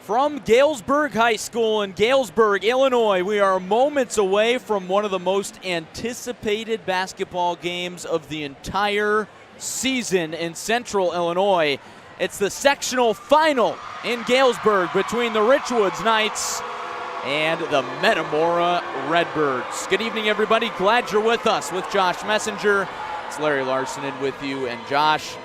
From Galesburg High School in Galesburg, Illinois, we are moments away from one of the most anticipated basketball games of the entire season in Central Illinois. It's the sectional final in Galesburg between the Richwoods Knights and the Metamora Redbirds. Good evening, everybody. Glad you're with us with Josh Messenger. It's Larry Larson in with you, and Josh,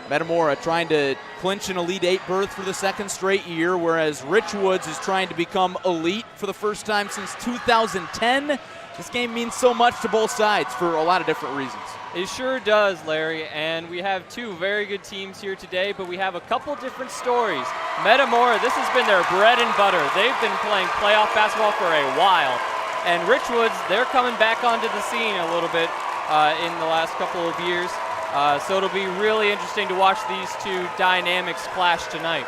Metamora trying to clinch an Elite Eight berth for the second straight year, whereas Richwoods is trying to become elite for the first time since 2010. This game means so much to both sides for a lot of different reasons. It sure does, Larry, and we have two very good teams here today, but we have a couple different stories. Metamora, this has been their bread and butter. They've been playing playoff basketball for a while, and Richwoods, they're coming back onto the scene a little bit in the last couple of years. So it'll be really interesting to watch these two dynamics clash tonight.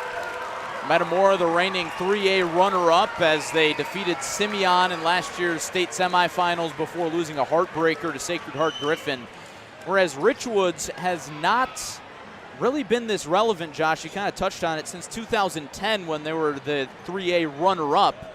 Metamora, the reigning 3A runner-up, as they defeated Simeon in last year's state semifinals before losing a heartbreaker to Sacred Heart Griffin. Whereas Richwoods has not really been this relevant, Josh. You kind of touched on it since 2010 when they were the 3A runner-up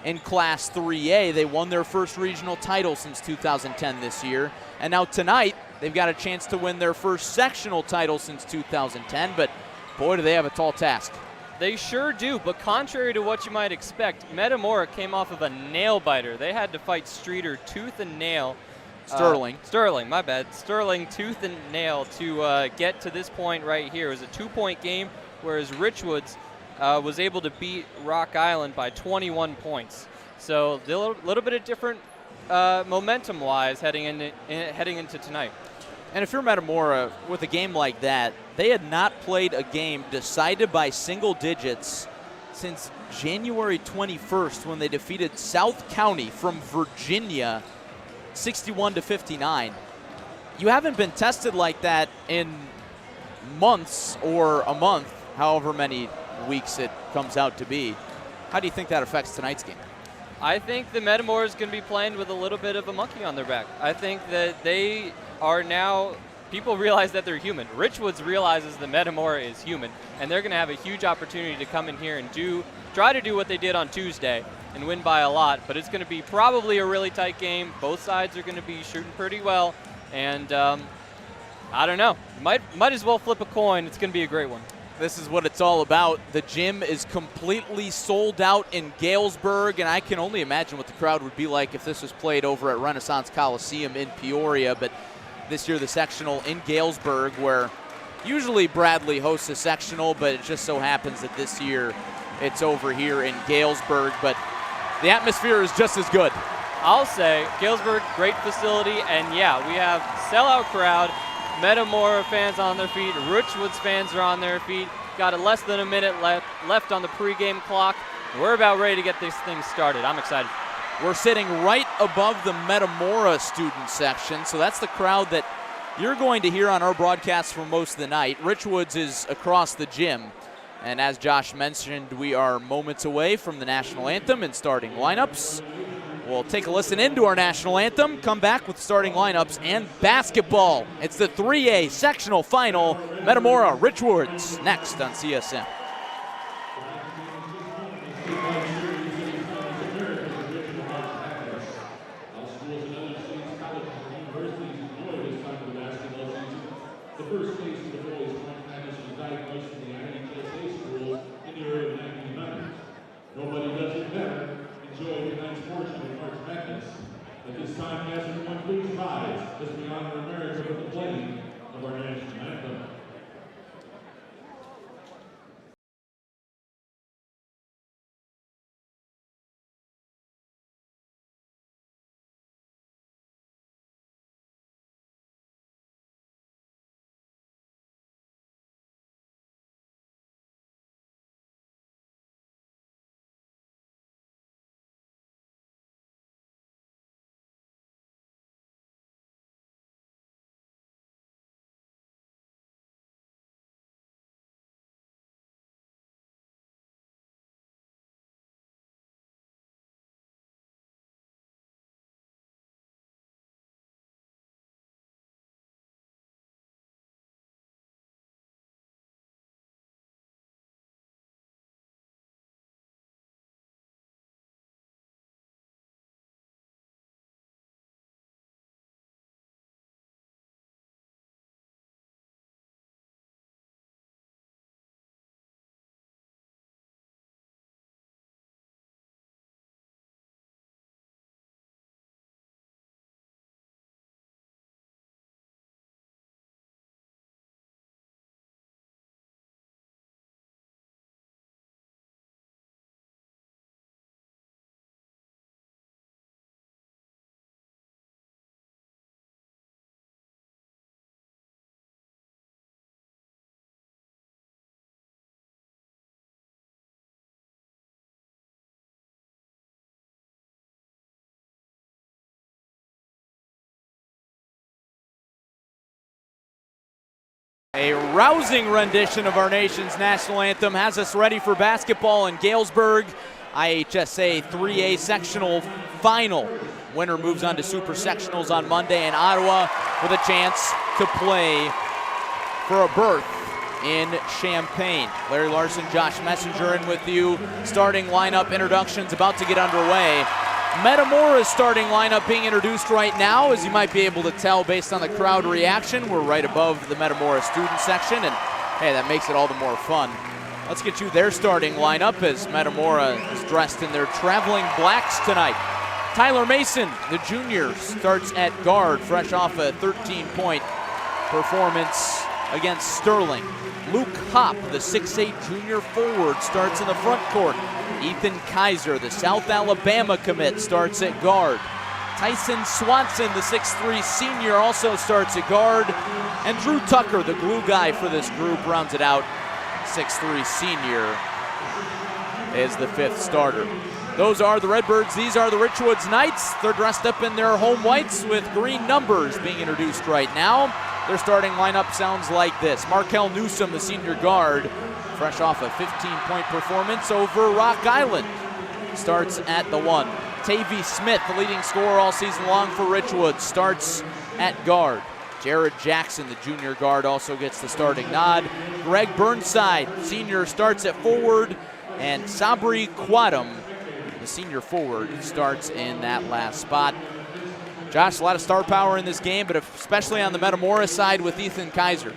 in Class 3A. They won their first regional title since 2010 this year. And now tonight, they've got a chance to win their first sectional title since 2010, but boy, do they have a tall task. They sure do, but contrary to what you might expect, Metamora came off of a nail-biter. They had to fight Streeter tooth and nail. Sterling, my bad. Sterling tooth and nail to get to this point right here. It was a 2-point game, whereas Richwoods was able to beat Rock Island by 21 points. So a little bit of different momentum-wise heading into tonight. And if you're Metamora with a game like that, they had not played a game decided by single digits since January 21st when they defeated South County from Virginia 61-59. You haven't been tested like that in months or a month, however many weeks it comes out to be. How do you think that affects tonight's game? I think the Metamora is going to be playing with a little bit of a monkey on their back. I think that they are now, people realize that they're human. Richwoods realizes the Metamora is human, and they're going to have a huge opportunity to come in here and try to do what they did on Tuesday and win by a lot, but it's going to be probably a really tight game. Both sides are going to be shooting pretty well, and I don't know. Might as well flip a coin. It's going to be a great one. This is what it's all about. The gym is completely sold out in Galesburg, and I can only imagine what the crowd would be like if this was played over at Renaissance Coliseum in Peoria. But this year, the sectional in Galesburg, where usually Bradley hosts a sectional, but it just so happens that this year it's over here in Galesburg. But the atmosphere is just as good. I'll say Galesburg, great facility, and yeah, we have sellout crowd. Metamora fans on their feet, Richwoods fans are on their feet. Got less than a minute left on the pregame clock. We're about ready to get this thing started. I'm excited. We're sitting right above the Metamora student section, so that's the crowd that you're going to hear on our broadcast for most of the night. Richwoods is across the gym, and as Josh mentioned, we are moments away from the national anthem and starting lineups. We'll take a listen into our national anthem, come back with starting lineups and basketball. It's the 3A sectional final, Metamora Richwoods, next on CSM. The first case of the boys' finals was diagnosed in the IHSA school in the early 1900s. Nobody does it better. Enjoy tonight's portion of March Madness. At this time, as everyone please rise as we honor America with the playing of our national anthem. A rousing rendition of our nation's national anthem has us ready for basketball in Galesburg. IHSA 3A sectional final. Winner moves on to super sectionals on Monday in Ottawa with a chance to play for a berth in Champaign. Larry Larson, Josh Messenger in with you. Starting lineup introductions about to get underway. Metamora's starting lineup being introduced right now. As you might be able to tell based on the crowd reaction, we're right above the Metamora student section, and hey, that makes it all the more fun. Let's get you their starting lineup as Metamora is dressed in their traveling blacks tonight. Tyler Mason, the junior, starts at guard, fresh off a 13-point performance against Sterling. Luke Hopp, the 6'8 junior forward, starts in the front court. Ethan Kaiser, the South Alabama commit, starts at guard. Tyson Swanson, the 6'3 senior, also starts at guard. And Drew Tucker, the glue guy for this group, rounds it out. 6'3 senior is the fifth starter. Those are the Redbirds. These are the Richwoods Knights. They're dressed up in their home whites with green numbers being introduced right now. Their starting lineup sounds like this. Markel Newsom, the senior guard, fresh off a 15-point performance over Rock Island, starts at the 1. Tavy Smith, the leading scorer all season long for Richwoods, starts at guard. Jared Jackson, the junior guard, also gets the starting nod. Greg Burnside, senior, starts at forward. And Sabri Quadam, the senior forward, starts in that last spot. Josh, a lot of star power in this game, but especially on the Metamora side with Ethan Kaiser.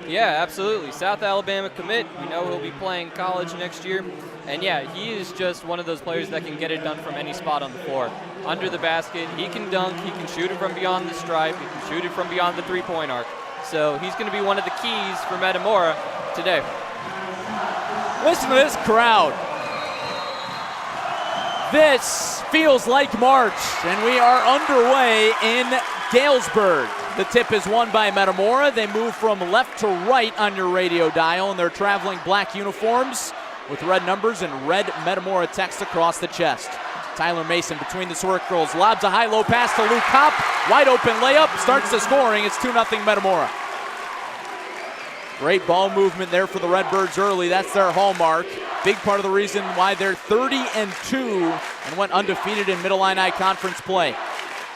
Yeah, absolutely. South Alabama commit. We know he'll be playing college next year. And yeah, he is just one of those players that can get it done from any spot on the floor. Under the basket, he can dunk, he can shoot it from beyond the stripe, he can shoot it from beyond the three-point arc. So he's going to be one of the keys for Metamora today. Listen to this crowd. This feels like March, and we are underway in Galesburg. The tip is won by Metamora. They move from left to right on your radio dial in their traveling black uniforms with red numbers and red Metamora text across the chest. Tyler Mason between the circles, lobs a high-low pass to Luke Hopp. Wide open layup, starts the scoring. It's 2-0 Metamora. Great ball movement there for the Redbirds early. That's their hallmark. Big part of the reason why they're 30-2 and went undefeated in Middle Illini Conference play.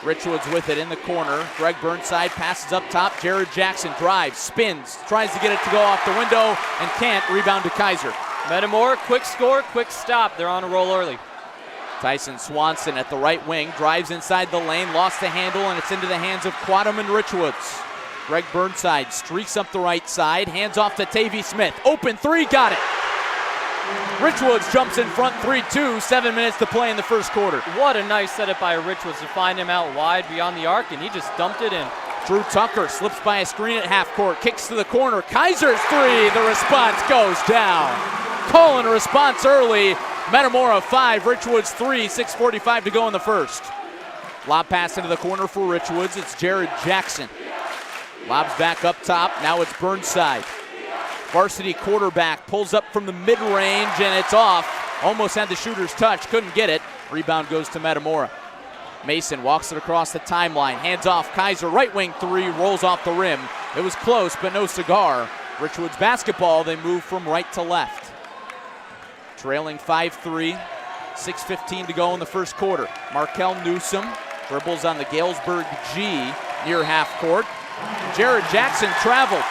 Richwoods with it in the corner. Greg Burnside passes up top. Jared Jackson drives, spins, tries to get it to go off the window and can't. Rebound to Kaiser. Metamora, quick score, quick stop. They're on a roll early. Tyson Swanson at the right wing, drives inside the lane, lost the handle, and it's into the hands of Quadam and Richwoods. Greg Burnside streaks up the right side, hands off to Tavy Smith. Open three, got it. Richwoods jumps in front 3-2, 7 minutes to play in the first quarter. What a nice setup by Richwoods to find him out wide beyond the arc, and he just dumped it in. Drew Tucker slips by a screen at half court, kicks to the corner. Kaiser's three, the response goes down. Calling a response early. Metamora 5, Richwoods 3, 6:45 to go in the first. Lob pass into the corner for Richwoods. It's Jared Jackson. Lobs back up top. Now it's Burnside. Varsity quarterback pulls up from the mid-range, and it's off. Almost had the shooter's touch, couldn't get it. Rebound goes to Metamora. Mason walks it across the timeline, hands off Kaiser, right wing three, rolls off the rim. It was close, but no cigar. Richwoods basketball, they move from right to left. Trailing 5-3, 6:15 to go in the first quarter. Markel Newsom dribbles on the Galesburg G near half court. Jared Jackson traveled.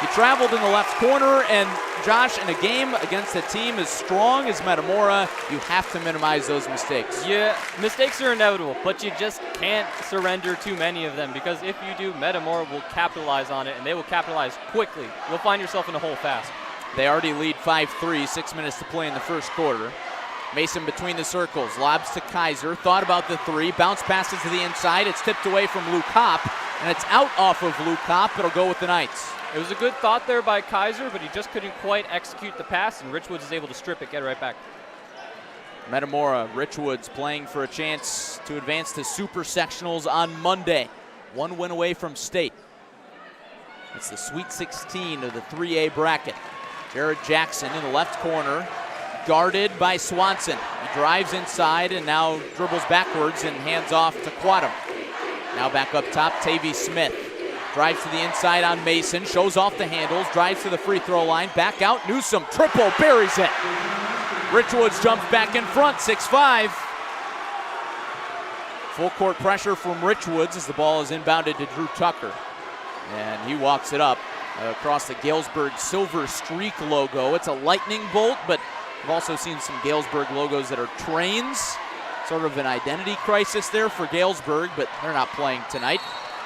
He traveled in the left corner, and Josh, in a game against a team as strong as Metamora, you have to minimize those mistakes. Yeah, mistakes are inevitable, but you just can't surrender too many of them, because if you do, Metamora will capitalize on it, and they will capitalize quickly. You'll find yourself in a hole fast. They already lead 5-3, 6 minutes to play in the first quarter. Mason between the circles, lobs to Kaiser, thought about the three, bounce passes to the inside, it's tipped away from Luke Hopp, and it's out off of Luke Hopp. It'll go with the Knights. It was a good thought there by Kaiser, but he just couldn't quite execute the pass, and Richwoods is able to strip it, get it right back. Metamora, Richwoods playing for a chance to advance to Super Sectionals on Monday. One win away from state. It's the Sweet 16 of the 3A bracket. Jared Jackson in the left corner, guarded by Swanson. He drives inside and now dribbles backwards and hands off to Quadam. Now back up top, Tavy Smith. Drives to the inside on Mason, shows off the handles, drives to the free throw line, back out, Newsom, triple, buries it. Richwoods jumps back in front, 6-5. Full court pressure from Richwoods as the ball is inbounded to Drew Tucker. And he walks it up across the Galesburg Silver Streak logo. It's a lightning bolt, but I've also seen some Galesburg logos that are trains. Sort of an identity crisis there for Galesburg, but they're not playing tonight.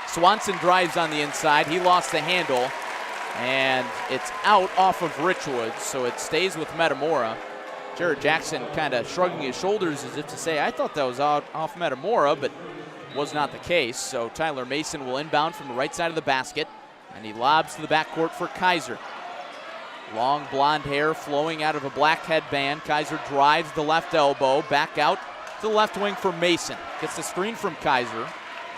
Swanson drives on the inside. He lost the handle, and it's out off of Richwoods, so it stays with Metamora. Jared Jackson kind of shrugging his shoulders as if to say, I thought that was out off Metamora, but was not the case. So Tyler Mason will inbound from the right side of the basket, and he lobs to the backcourt for Kaiser. Long blonde hair flowing out of a black headband. Kaiser drives the left elbow, back out to the left wing for Mason. Gets the screen from Kaiser.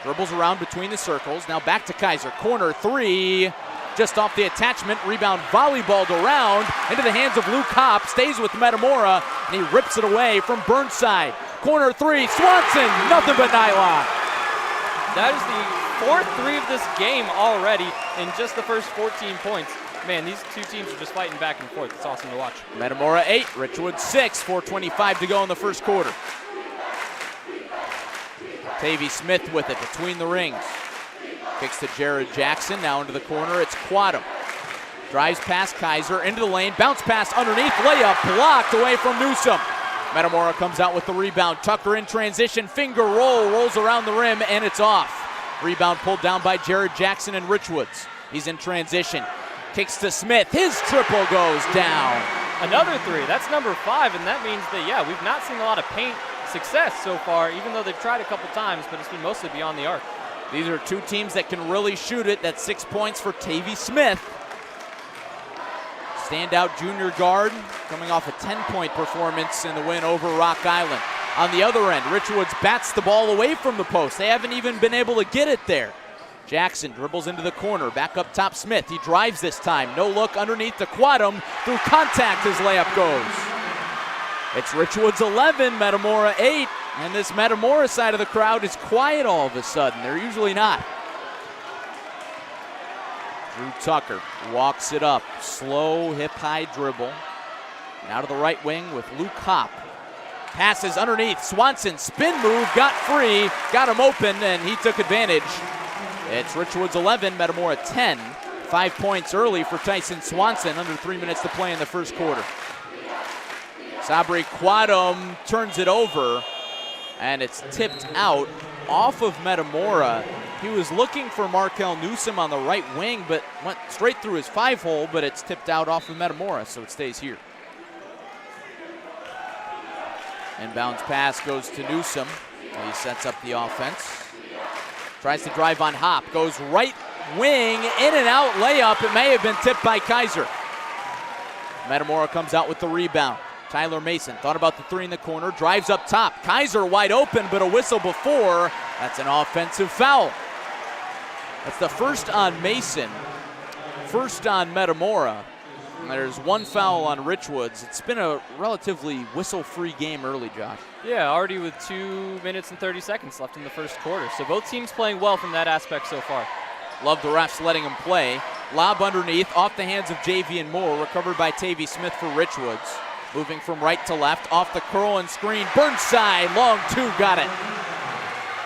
Dribbles around between the circles. Now back to Kaiser. Corner three. Just off the attachment. Rebound volleyballed around into the hands of Luke Hopp. Stays with Metamora, and he rips it away from Burnside. Corner three. Swanson. Nothing but nylon. That is the fourth three of this game already in just the first 14 points. Man, these two teams are just fighting back and forth. It's awesome to watch. Metamora 8, Richwoods 6. 4:25 to go in the first quarter. Tavy Smith with it between the rings. Kicks to Jared Jackson, now into the corner, it's Quadum. Drives past Kaiser, into the lane, bounce pass underneath, layup blocked away from Newsom. Metamora comes out with the rebound. Tucker in transition, finger roll, rolls around the rim, and it's off. Rebound pulled down by Jared Jackson and Richwoods. He's in transition, kicks to Smith, his triple goes down. Another three, that's number 5, and that means that, yeah, we've not seen a lot of paint success so far, even though they've tried a couple times, but it's been mostly beyond the arc. These are two teams that can really shoot it. That's 6 points for Tavy Smith. Standout junior guard coming off a 10-point performance in the win over Rock Island. On the other end, Richwoods bats the ball away from the post. They haven't even been able to get it there. Jackson dribbles into the corner, back up top Smith. He drives this time, no look underneath the Quadum. Through contact, his layup goes. It's Richwoods 11, Metamora 8, and this Metamora side of the crowd is quiet all of a sudden. They're usually not. Drew Tucker walks it up, slow hip-high dribble. Now to the right wing with Luke Hopp. Passes underneath, Swanson, spin move, got free, got him open, and he took advantage. It's Richwoods 11, Metamora 10. 5 points early for Tyson Swanson, under 3 minutes to play in the first quarter. Sabri Quadum turns it over, and it's tipped out off of Metamora. He was looking for Markel Newsom on the right wing, but went straight through his 5-hole, but it's tipped out off of Metamora, so it stays here. Inbounds pass goes to Newsom. He sets up the offense. Tries to drive on Hopp, goes right wing, in and out layup. It may have been tipped by Kaiser. Metamora comes out with the rebound. Tyler Mason thought about the three in the corner, drives up top. Kaiser wide open, but a whistle before. That's an offensive foul. That's the first on Mason, first on Metamora. And there's one foul on Richwoods. It's been a relatively whistle-free game early, Josh. Yeah, already with 2 minutes and 30 seconds left in the first quarter. So both teams playing well from that aspect so far. Love the refs letting them play. Lob underneath, off the hands of Javian Moore, recovered by Tavy Smith for Richwoods. Moving from right to left, off the curl and screen. Burnside, long two, got it.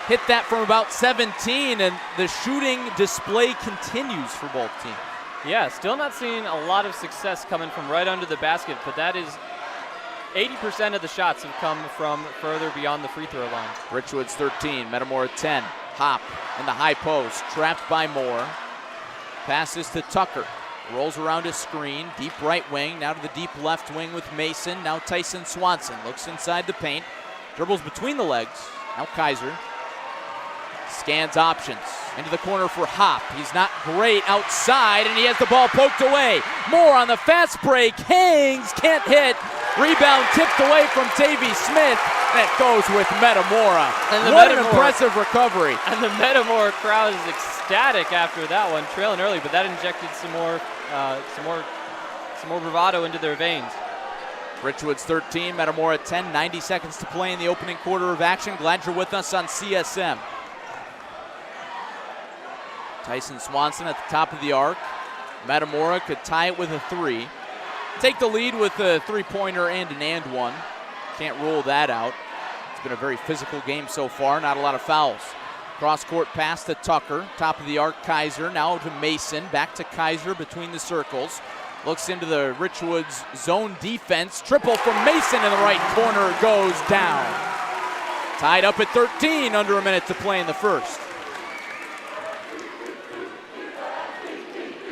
Hit that from about 17, and the shooting display continues for both teams. Yeah, still not seeing a lot of success coming from right under the basket, but that is 80% of the shots have come from further beyond the free throw line. Richwoods 13, Metamora 10. Hopp in the high post, trapped by Moore. Passes to Tucker. Rolls around his screen, deep right wing, now to the deep left wing with Mason. Now Tyson Swanson looks inside the paint, dribbles between the legs. Now Kaiser scans options, into the corner for Hopp. He's not great outside, and he has the ball poked away. Moore on the fast break, hangs, can't hit. Rebound tipped away from Tavy Smith, and it goes with Metamora. What an impressive recovery. And the Metamora crowd is ecstatic after that one, trailing early, but that injected some more bravado into their veins. Richwoods 13, Metamora 10, 90 seconds to play in the opening quarter of action. Glad you're with us on CSM. Tyson Swanson at the top of the arc. Metamora could tie it with a 3. Take the lead with a 3-pointer and an and one. Can't rule that out. It's been a very physical game so far, not a lot of fouls. Cross-court pass to Tucker. Top of the arc, Kaiser. Now to Mason. Back to Kaiser between the circles. Looks into the Richwoods zone defense. Triple from Mason in the right corner goes down. Tied up at 13, under a minute to play in the first.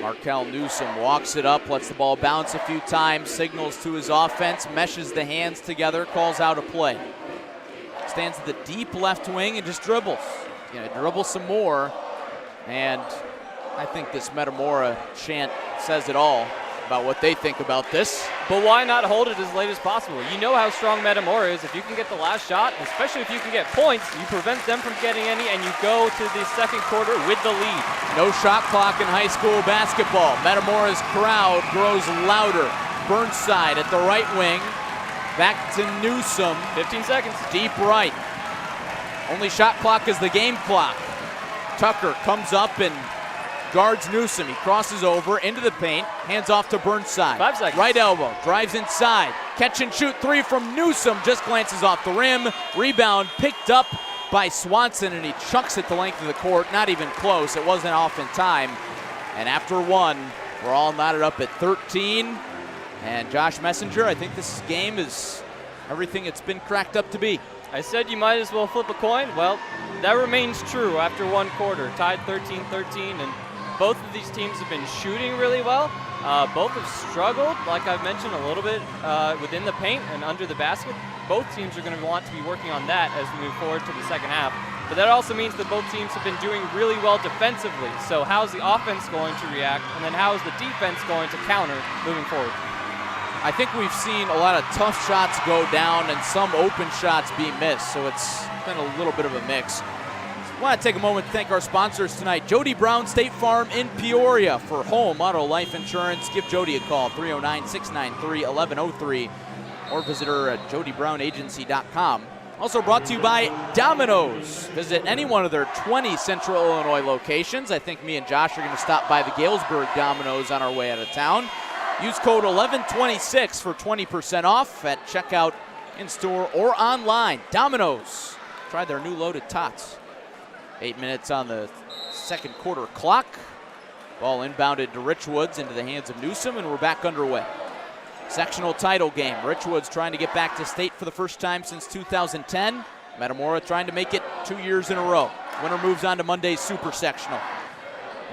Markel Newsom walks it up, lets the ball bounce a few times, signals to his offense, meshes the hands together, calls out a play. Stands at the deep left wing and just dribbles. Dribble some more, and I think this Metamora chant says it all about what they think about this. But why not hold it as late as possible? You know how strong Metamora is. If you can get the last shot, especially if you can get points, you prevent them from getting any, and you go to the second quarter with the lead. No shot clock in high school basketball. Metamora's crowd grows louder. Burnside at the right wing. Back to Newsom. 15 seconds. Deep right. Only shot clock is the game clock. Tucker comes up and guards Newsom. He crosses over into the paint. Hands off to Burnside. 5 seconds. Right elbow. Drives inside. Catch and shoot 3 from Newsom. Just glances off the rim. Rebound picked up by Swanson, and he chucks it the length of the court. Not even close. It wasn't off in time. And after one, we're all knotted up at 13. And Josh Messenger, I think this game is everything it's been cracked up to be. I said you might as well flip a coin. Well, that remains true after one quarter. Tied 13-13, and both of these teams have been shooting really well. Both have struggled, like I've mentioned, a little bit within the paint and under the basket. Both teams are going to want to be working on that as we move forward to the second half. But that also means that both teams have been doing really well defensively. So how's the offense going to react, and then how is the defense going to counter moving forward? I think we've seen a lot of tough shots go down and some open shots be missed, so it's been a little bit of a mix. I want to take a moment to thank our sponsors tonight. Jody Brown State Farm in Peoria for home auto life insurance. Give Jody a call, 309-693-1103, or visit her at jodybrownagency.com. Also brought to you by Domino's. Visit any one of their 20 Central Illinois locations. I think me and Josh are going to stop by the Galesburg Domino's on our way out of town. Use code 1126 for 20% off at checkout, in-store, or online. Domino's. Try their new loaded tots. 8 minutes on the second quarter clock. Ball inbounded to Richwoods into the hands of Newsom, and we're back underway. Sectional title game. Richwoods trying to get back to state for the first time since 2010. Metamora trying to make it 2 years in a row. Winner moves on to Monday's Super Sectional.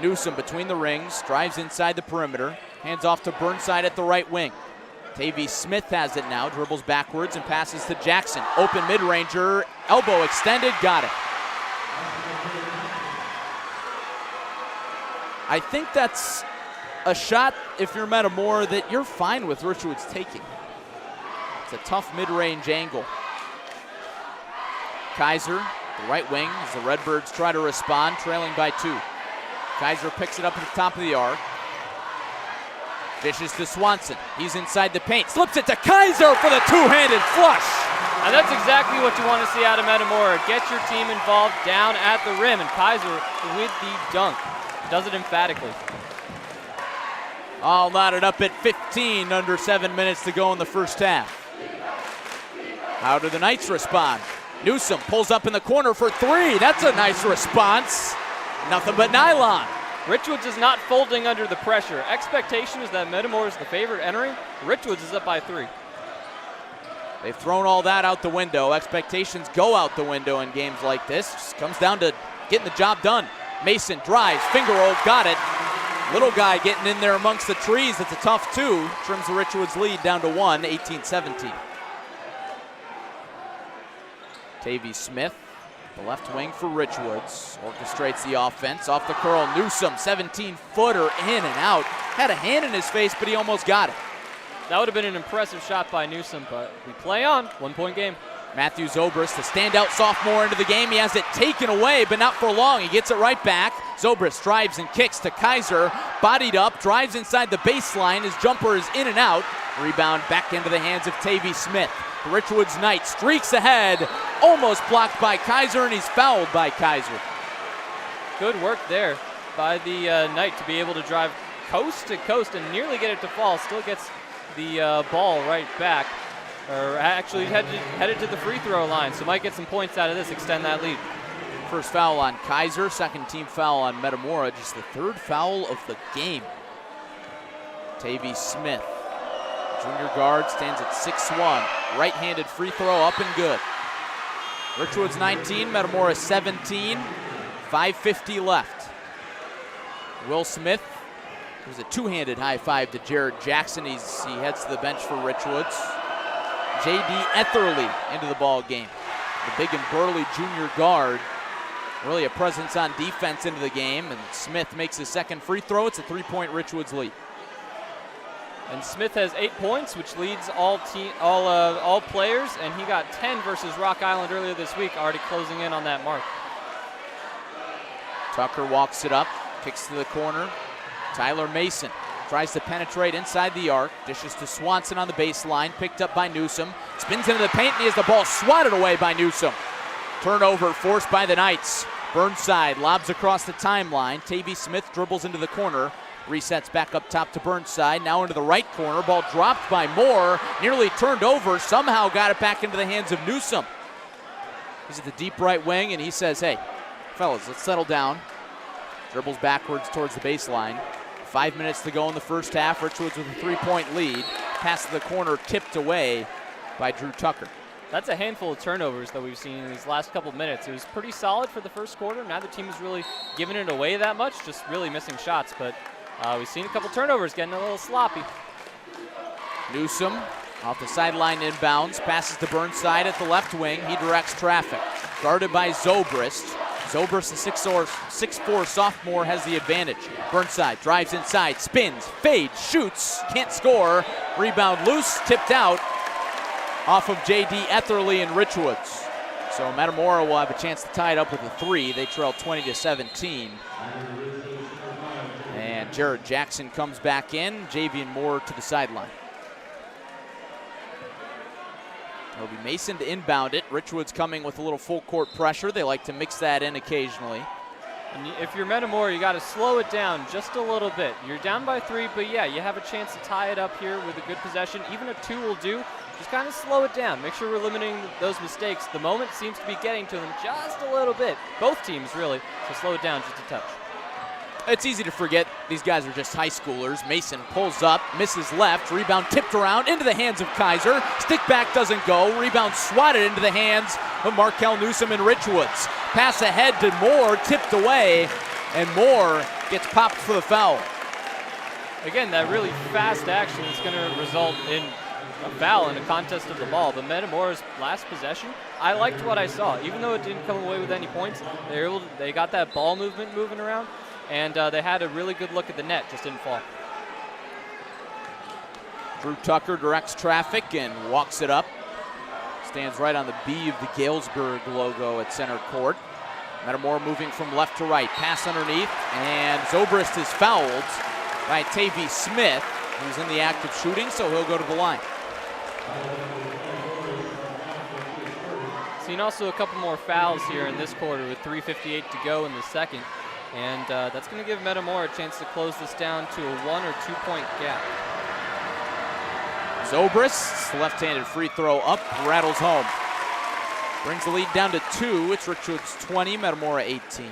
Newsom between the rings, drives inside the perimeter. Hands off to Burnside at the right wing. Tavy Smith has it now, dribbles backwards and passes to Jackson. Open mid-ranger, elbow extended, got it. I think that's a shot, if you're Metamora, that you're fine with Richwoods taking. It's a tough mid-range angle. Kaiser, the right wing, as the Redbirds try to respond, trailing by 2. Kaiser picks it up at the top of the arc. Dishes to Swanson. He's inside the paint. Slips it to Kaiser for the two-handed flush. And that's exactly what you want to see out of Metamora. Get your team involved down at the rim. And Kaiser with the dunk. Does it emphatically. All knotted up at 15, under 7 minutes to go in the first half. How do the Knights respond? Newsom pulls up in the corner for 3. That's a nice response. Nothing but nylon. Richwoods is not folding under the pressure. Expectation is that Metamora is the favorite entering. Richwoods is up by 3. They've thrown all that out the window. Expectations go out the window in games like this. Just comes down to getting the job done. Mason drives, finger roll, got it. Little guy getting in there amongst the trees. It's a tough 2. Trims the Richwoods lead down to 1, 18-17. Tavy Smith, the left wing for Richwoods, orchestrates the offense. Off the curl, Newsom, 17-footer, in and out. Had a hand in his face, but he almost got it. That would have been an impressive shot by Newsom, but we play on. 1-point game. Matthew Zobrist, the standout sophomore into the game. He has it taken away, but not for long. He gets it right back. Zobrist drives and kicks to Kaiser. Bodied up, drives inside the baseline. His jumper is in and out. Rebound back into the hands of Tavy Smith. The Richwoods Knight streaks ahead. Almost blocked by Kaiser, and he's fouled by Kaiser. Good work there. by the Knight to be able to drive coast to coast and nearly get it to fall. Still gets the ball right back, or actually headed to the free throw line. So might get some points out of this, extend that lead. First foul on Kaiser, second team foul on Metamora, just the third foul of the game. Tavy Smith, junior guard, stands at 6'1". Right-handed free throw up and good. Richwoods 19, Metamora 17, 5:50 left. Will Smith, there's a two-handed high five to Jared Jackson. He heads to the bench for Richwoods. J.D. Etherly into the ball game. The big and burly junior guard, really a presence on defense into the game, and Smith makes his second free throw. It's a three-point Richwoods lead. And Smith has 8 points, which leads all players, and he got 10 versus Rock Island earlier this week, already closing in on that mark. Tucker walks it up, kicks to the corner. Tyler Mason tries to penetrate inside the arc, dishes to Swanson on the baseline, picked up by Newsom, spins into the paint, and he has the ball swatted away by Newsom. Turnover forced by the Knights. Burnside lobs across the timeline. Tavy Smith dribbles into the corner, resets back up top to Burnside, now into the right corner. Ball dropped by Moore, nearly turned over, somehow got it back into the hands of Newsom. He's at the deep right wing, and he says, hey, fellas, let's settle down. Dribbles backwards towards the baseline. 5 minutes to go in the first half. Richwoods with a three-point lead. Pass to the corner tipped away by Drew Tucker. That's a handful of turnovers that we've seen in these last couple minutes. It was pretty solid for the first quarter. Neither team is really giving it away that much, just really missing shots. But we've seen a couple turnovers, getting a little sloppy. Newsom off the sideline inbounds, passes to Burnside at the left wing. He directs traffic. Guarded by Zobrist. Zobrist, the 6'4" sophomore, has the advantage. Burnside drives inside, spins, fades, shoots, can't score. Rebound loose, tipped out off of J.D. Etherly and Richwoods. So Metamora will have a chance to tie it up with a three. They trail 20-17. And Jared Jackson comes back in, Javian Moore to the sideline. It'll be Mason to inbound it. Richwoods coming with a little full court pressure. They like to mix that in occasionally. And if you're Metamora, you got to slow it down just a little bit. You're down by 3, but yeah, you have a chance to tie it up here with a good possession. Even a 2 will do. Just kind of slow it down. Make sure we're limiting those mistakes. The moment seems to be getting to them just a little bit. Both teams, really. So slow it down just a touch. It's easy to forget these guys are just high schoolers. Mason pulls up, misses left, rebound tipped around into the hands of Kaiser. Stick back doesn't go, rebound swatted into the hands of Markel Newsom and Richwoods. Pass ahead to Moore, tipped away, and Moore gets popped for the foul. Again, that really fast action is going to result in a foul in a contest of the ball. But Metamora's last possession, I liked what I saw. Even though it didn't come away with any points, they got that ball movement moving around. And they had a really good look at the net, just didn't fall. Drew Tucker directs traffic and walks it up. Stands right on the B of the Galesburg logo at center court. Metamora moving from left to right. Pass underneath, and Zobrist is fouled by Tavy Smith, who's in the act of shooting, so he'll go to the line. Seen also a couple more fouls here in this quarter with 3:58 to go in the second. And that's going to give Metamora a chance to close this down to a 1 or 2 point gap. Zobrist, left-handed free throw up, rattles home. Brings the lead down to 2. It's Richwoods 20, Metamora 18.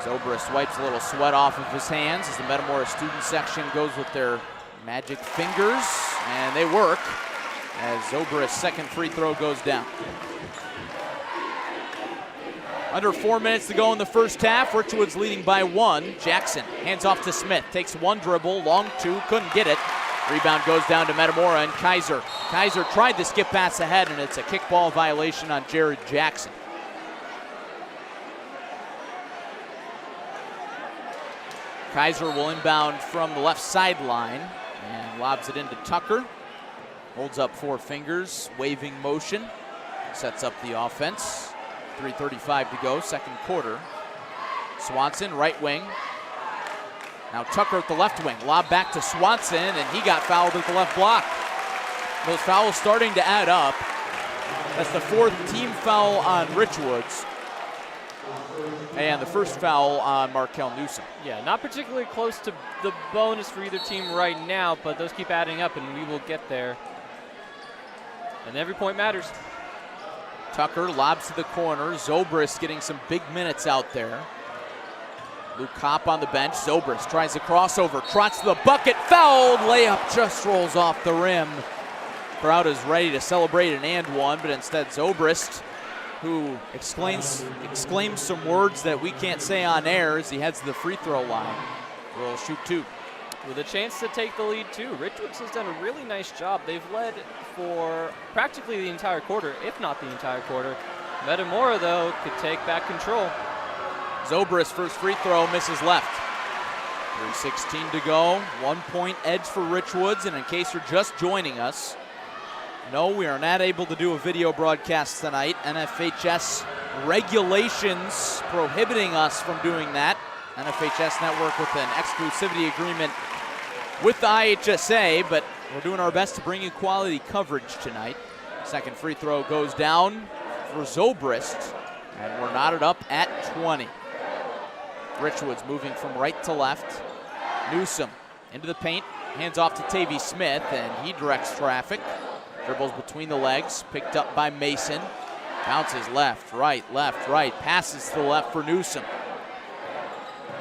Zobrist wipes a little sweat off of his hands as the Metamora student section goes with their magic fingers, and they work as Zobrist's second free throw goes down. Under 4 minutes to go in the first half. Richwoods leading by 1. Jackson hands off to Smith, takes one dribble, long 2, couldn't get it. Rebound goes down to Metamora and Kaiser. Kaiser tried to skip pass ahead, and it's a kickball violation on Jared Jackson. Kaiser will inbound from the left sideline and lobs it into Tucker. Holds up 4 fingers, waving motion, sets up the offense. 3:35 to go, second quarter. Swanson, right wing. Now Tucker at the left wing, lob back to Swanson, and he got fouled at the left block. Those fouls starting to add up. That's the 4th team foul on Richwoods. And the first foul on Markel Newsom. Yeah, not particularly close to the bonus for either team right now, but those keep adding up, and we will get there. And every point matters. Tucker lobs to the corner. Zobrist getting some big minutes out there. Luke Kopp on the bench. Zobrist tries a crossover, trots to the bucket, fouled. Layup just rolls off the rim. Crowd is ready to celebrate an and one, but instead Zobrist, who exclaims some words that we can't say on air as he heads to the free throw line, will shoot 2. With a chance to take the lead too. Richwoods has done a really nice job. They've led for practically the entire quarter, if not the entire quarter. Metamora, though, could take back control. Zobrist first free throw misses left. 3:16 to go. 1-point edge for Richwoods, and in case you're just joining us, no, we are not able to do a video broadcast tonight. NFHS regulations prohibiting us from doing that. NFHS Network with an exclusivity agreement with the IHSA, but we're doing our best to bring you quality coverage tonight. Second free throw goes down for Zobrist, and we're knotted up at 20. Richwoods moving from right to left. Newsom into the paint, hands off to Tavy Smith, and he directs traffic. Dribbles between the legs, picked up by Mason. Bounces left, right, passes to the left for Newsom.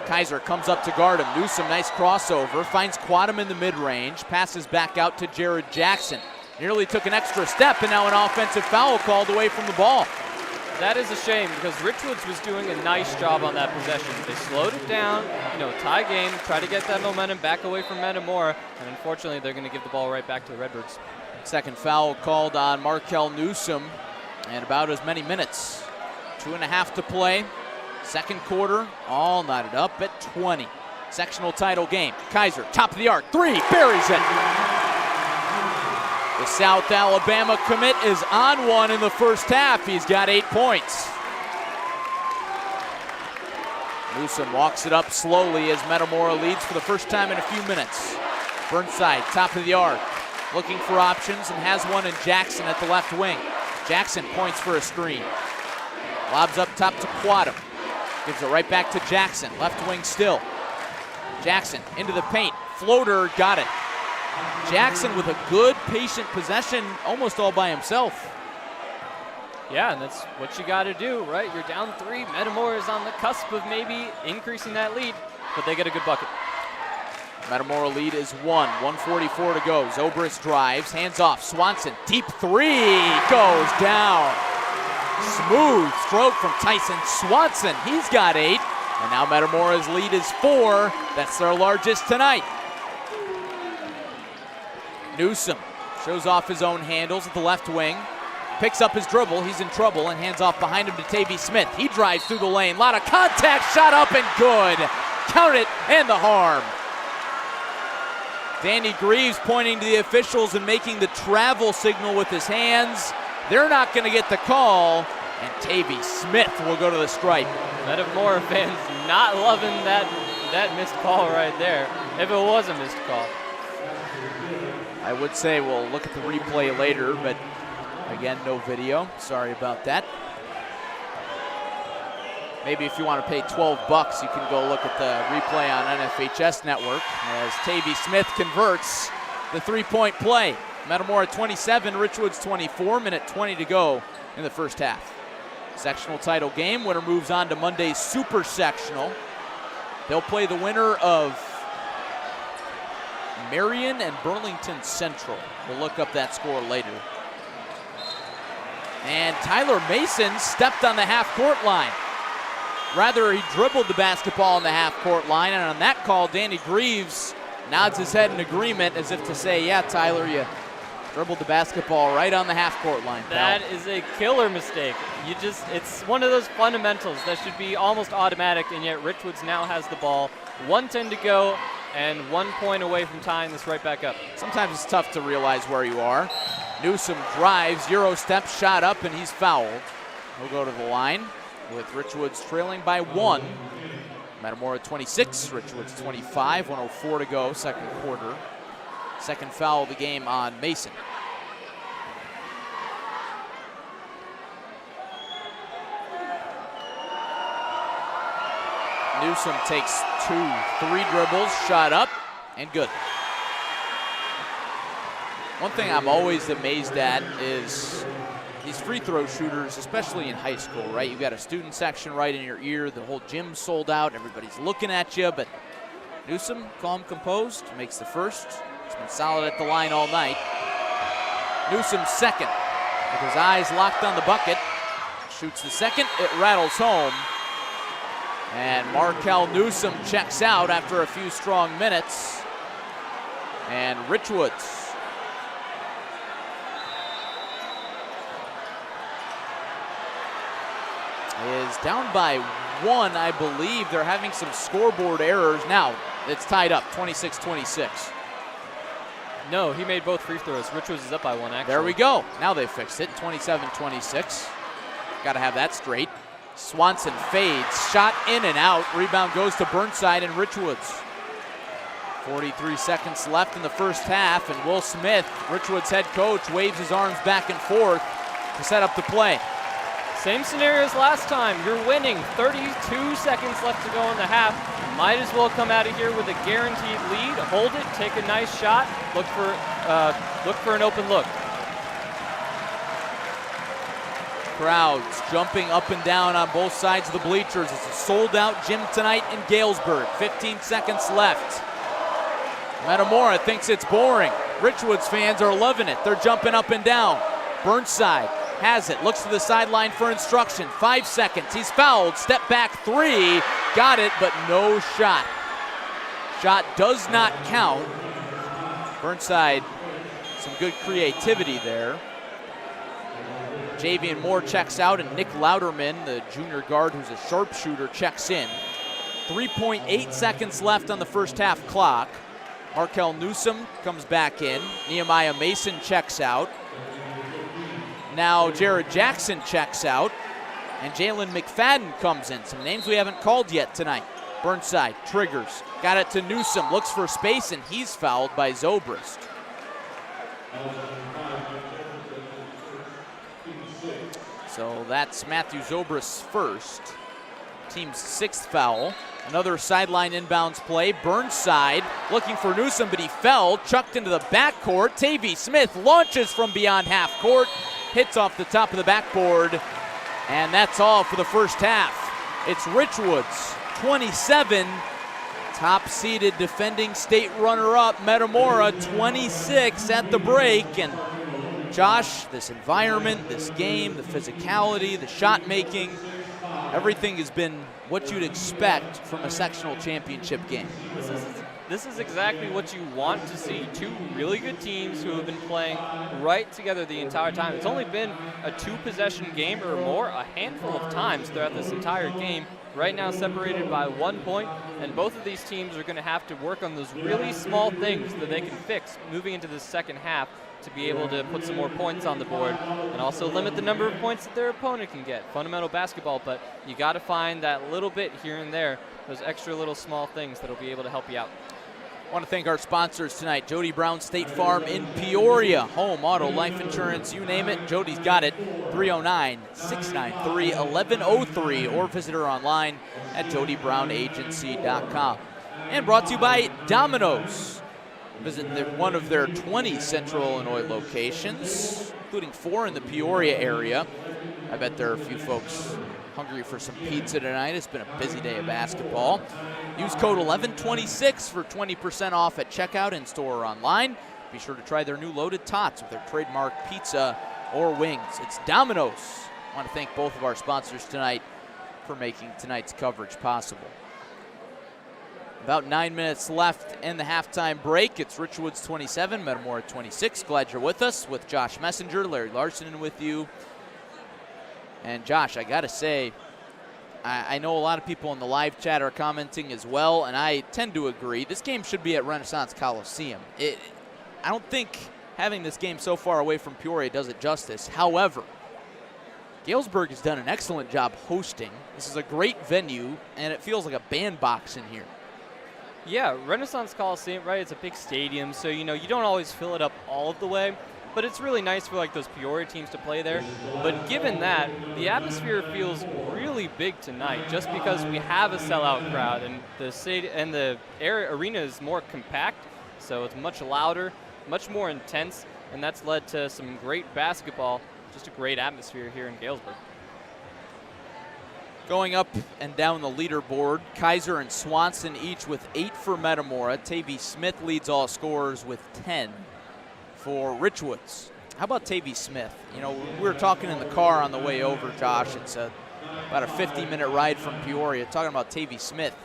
Kaiser comes up to guard him. Newsom, nice crossover, finds Quadam in the mid-range, passes back out to Jared Jackson. Nearly took an extra step, and now an offensive foul called away from the ball. That is a shame because Richwoods was doing a nice job on that possession. They slowed it down, tie game, try to get that momentum back away from Metamora, and unfortunately they're going to give the ball right back to the Redbirds. Second foul called on Markel Newsom, and about as many minutes. 2.5 to play. Second quarter, all knotted up at 20. Sectional title game. Kaiser, top of the arc, 3, buries it. The South Alabama commit is on one in the first half. He's got 8 points. Newsom walks it up slowly as Metamora leads for the first time in a few minutes. Burnside, top of the arc, looking for options and has one in Jackson at the left wing. Jackson points for a screen. Lobs up top to Quadam. Gives it right back to Jackson, left wing still. Jackson into the paint, floater, got it. Jackson with a good, patient possession, almost all by himself. Yeah, and that's what you got to do, right? You're down 3. Metamora is on the cusp of maybe increasing that lead, but they get a good bucket. Metamora lead is 1, 1:44 to go. Zobrist drives, hands off. Swanson, deep 3, goes down. Smooth stroke from Tyson Swanson. He's got 8, and now Metamora's lead is 4. That's their largest tonight. Newsom shows off his own handles at the left wing. Picks up his dribble, he's in trouble, and hands off behind him to Tavy Smith. He drives through the lane, lot of contact, shot up and good. Count it, and the harm. Danny Greaves pointing to the officials and making the travel signal with his hands. They're not going to get the call, and Tavy Smith will go to the stripe. Metamora fans not loving that missed call right there, if it was a missed call. I would say we'll look at the replay later, but again, no video. Sorry about that. Maybe if you want to pay $12, you can go look at the replay on NFHS Network as Tavy Smith converts the three-point play. Metamora 27, Richwoods 24, minute 20 to go in the first half. Sectional title game, winner moves on to Monday's Super Sectional. They'll play the winner of Marion and Burlington Central. We'll look up that score later. And Tyler Mason stepped on the half-court line. Rather, he dribbled the basketball on the half-court line, and on that call, Danny Greaves nods his head in agreement as if to say, yeah, Tyler, you dribbled the basketball right on the half-court line, pal. That is a killer mistake. It's one of those fundamentals that should be almost automatic, and yet Richwoods now has the ball. 1:10 to go, and 1 point away from tying this right back up. Sometimes it's tough to realize where you are. Newsom drives, Euro step, shot up, and he's fouled. He'll go to the line with Richwoods trailing by 1. Metamora 26, Richwoods 25, 1:04 to go, second quarter. Second foul of the game on Mason. Newsom takes 3 dribbles, shot up, and good. One thing I'm always amazed at is these free throw shooters, especially in high school, right? You've got a student section right in your ear, the whole gym's sold out, everybody's looking at you, but Newsom, calm, composed, makes the first. He's been solid at the line all night. Newsom second, with his eyes locked on the bucket. Shoots the second, it rattles home. And Markel Newsom checks out after a few strong minutes. And Richwoods is down by 1, I believe. They're having some scoreboard errors. Now it's tied up, 26-26. No, he made both free throws. Richwoods is up by 1, actually. There we go. Now they fixed it, 27-26. Got to have that straight. Swanson fades, shot in and out. Rebound goes to Burnside and Richwoods. 43 seconds left in the first half, and Will Smith, Richwoods head coach, waves his arms back and forth to set up the play. Same scenario as last time. You're winning. 32 seconds left to go in the half. Might as well come out of here with a guaranteed lead. Hold it, take a nice shot, look for an open look. Crowds jumping up and down on both sides of the bleachers. It's a sold-out gym tonight in Galesburg. 15 seconds left. Metamora thinks it's boring. Richwoods fans are loving it. They're jumping up and down. Burnside has it, looks to the sideline for instruction. 5 seconds, he's fouled, step back 3, got it, but no shot. Shot does not count. Burnside, some good creativity there. Javian Moore checks out, and Nick Louderman, the junior guard who's a sharpshooter, checks in. 3.8 seconds left on the first half clock. Markel Newsom comes back in. Nehemiah Mason checks out. Now Jared Jackson checks out, and Jalen McFadden comes in. Some names we haven't called yet tonight. Burnside triggers, got it to Newsom, looks for space, and he's fouled by Zobrist. So that's Matthew Zobrist's first, team's 6th foul. Another sideline inbounds play. Burnside looking for Newsom, but he fell, chucked into the backcourt. Tavy Smith launches from beyond half court, hits off the top of the backboard, and that's all for the first half. It's Richwoods 27, top-seeded defending state runner-up Metamora 26 at the break. And Josh, this environment, this game, the physicality, the shot making, everything has been what you'd expect from a sectional championship game. This is exactly what you want to see. 2 really good teams who have been playing right together the entire time. It's only been a 2-possession game or more a handful of times throughout this entire game. Right now separated by 1 point, and both of these teams are going to have to work on those really small things that they can fix moving into the second half to be able to put some more points on the board and also limit the number of points that their opponent can get. Fundamental basketball, but you got to find that little bit here and there, those extra little small things that'll be able to help you out. I want to thank our sponsors tonight. Jody Brown State Farm in Peoria. Home, auto, life insurance, you name it, Jody's got it. 309-693-1103, or visit her online at jodybrownagency.com. And brought to you by Domino's. Visit one of their 20 Central Illinois locations, including 4 in the Peoria area. I bet there are a few folks hungry for some pizza tonight. It's been a busy day of basketball. Use code 1126 for 20% off at checkout, in store, or online. Be sure to try their new loaded tots with their trademark pizza or wings. It's Domino's. I want to thank both of our sponsors tonight for making tonight's coverage possible. About 9 minutes left in the halftime break. It's Richwoods 27, Metamora 26. Glad you're with us with Josh Messenger, Larry Larson with you. And Josh, I got to say, I know a lot of people in the live chat are commenting as well, and I tend to agree. This game should be at Renaissance Coliseum. I don't think having this game so far away from Peoria does it justice. However, Galesburg has done an excellent job hosting. This is a great venue, and it feels like a bandbox in here. Yeah, Renaissance Coliseum, right? It's a big stadium, so you don't always fill it up all of the way. but it's really nice for like those Peoria teams to play there. But given that, the atmosphere feels really big tonight, just because we have a sellout crowd and the arena is more compact, so it's much louder, much more intense, and that's led to some great basketball, just a great atmosphere here in Galesburg. Going up and down the leaderboard, Kaiser and Swanson each with 8 for Metamora. Tavy Smith leads all scorers with 10 for Richwoods. How about Tavy Smith? You know, we were talking in the car on the way over, Josh. It's about a 50-minute ride from Peoria, talking about Tavy Smith.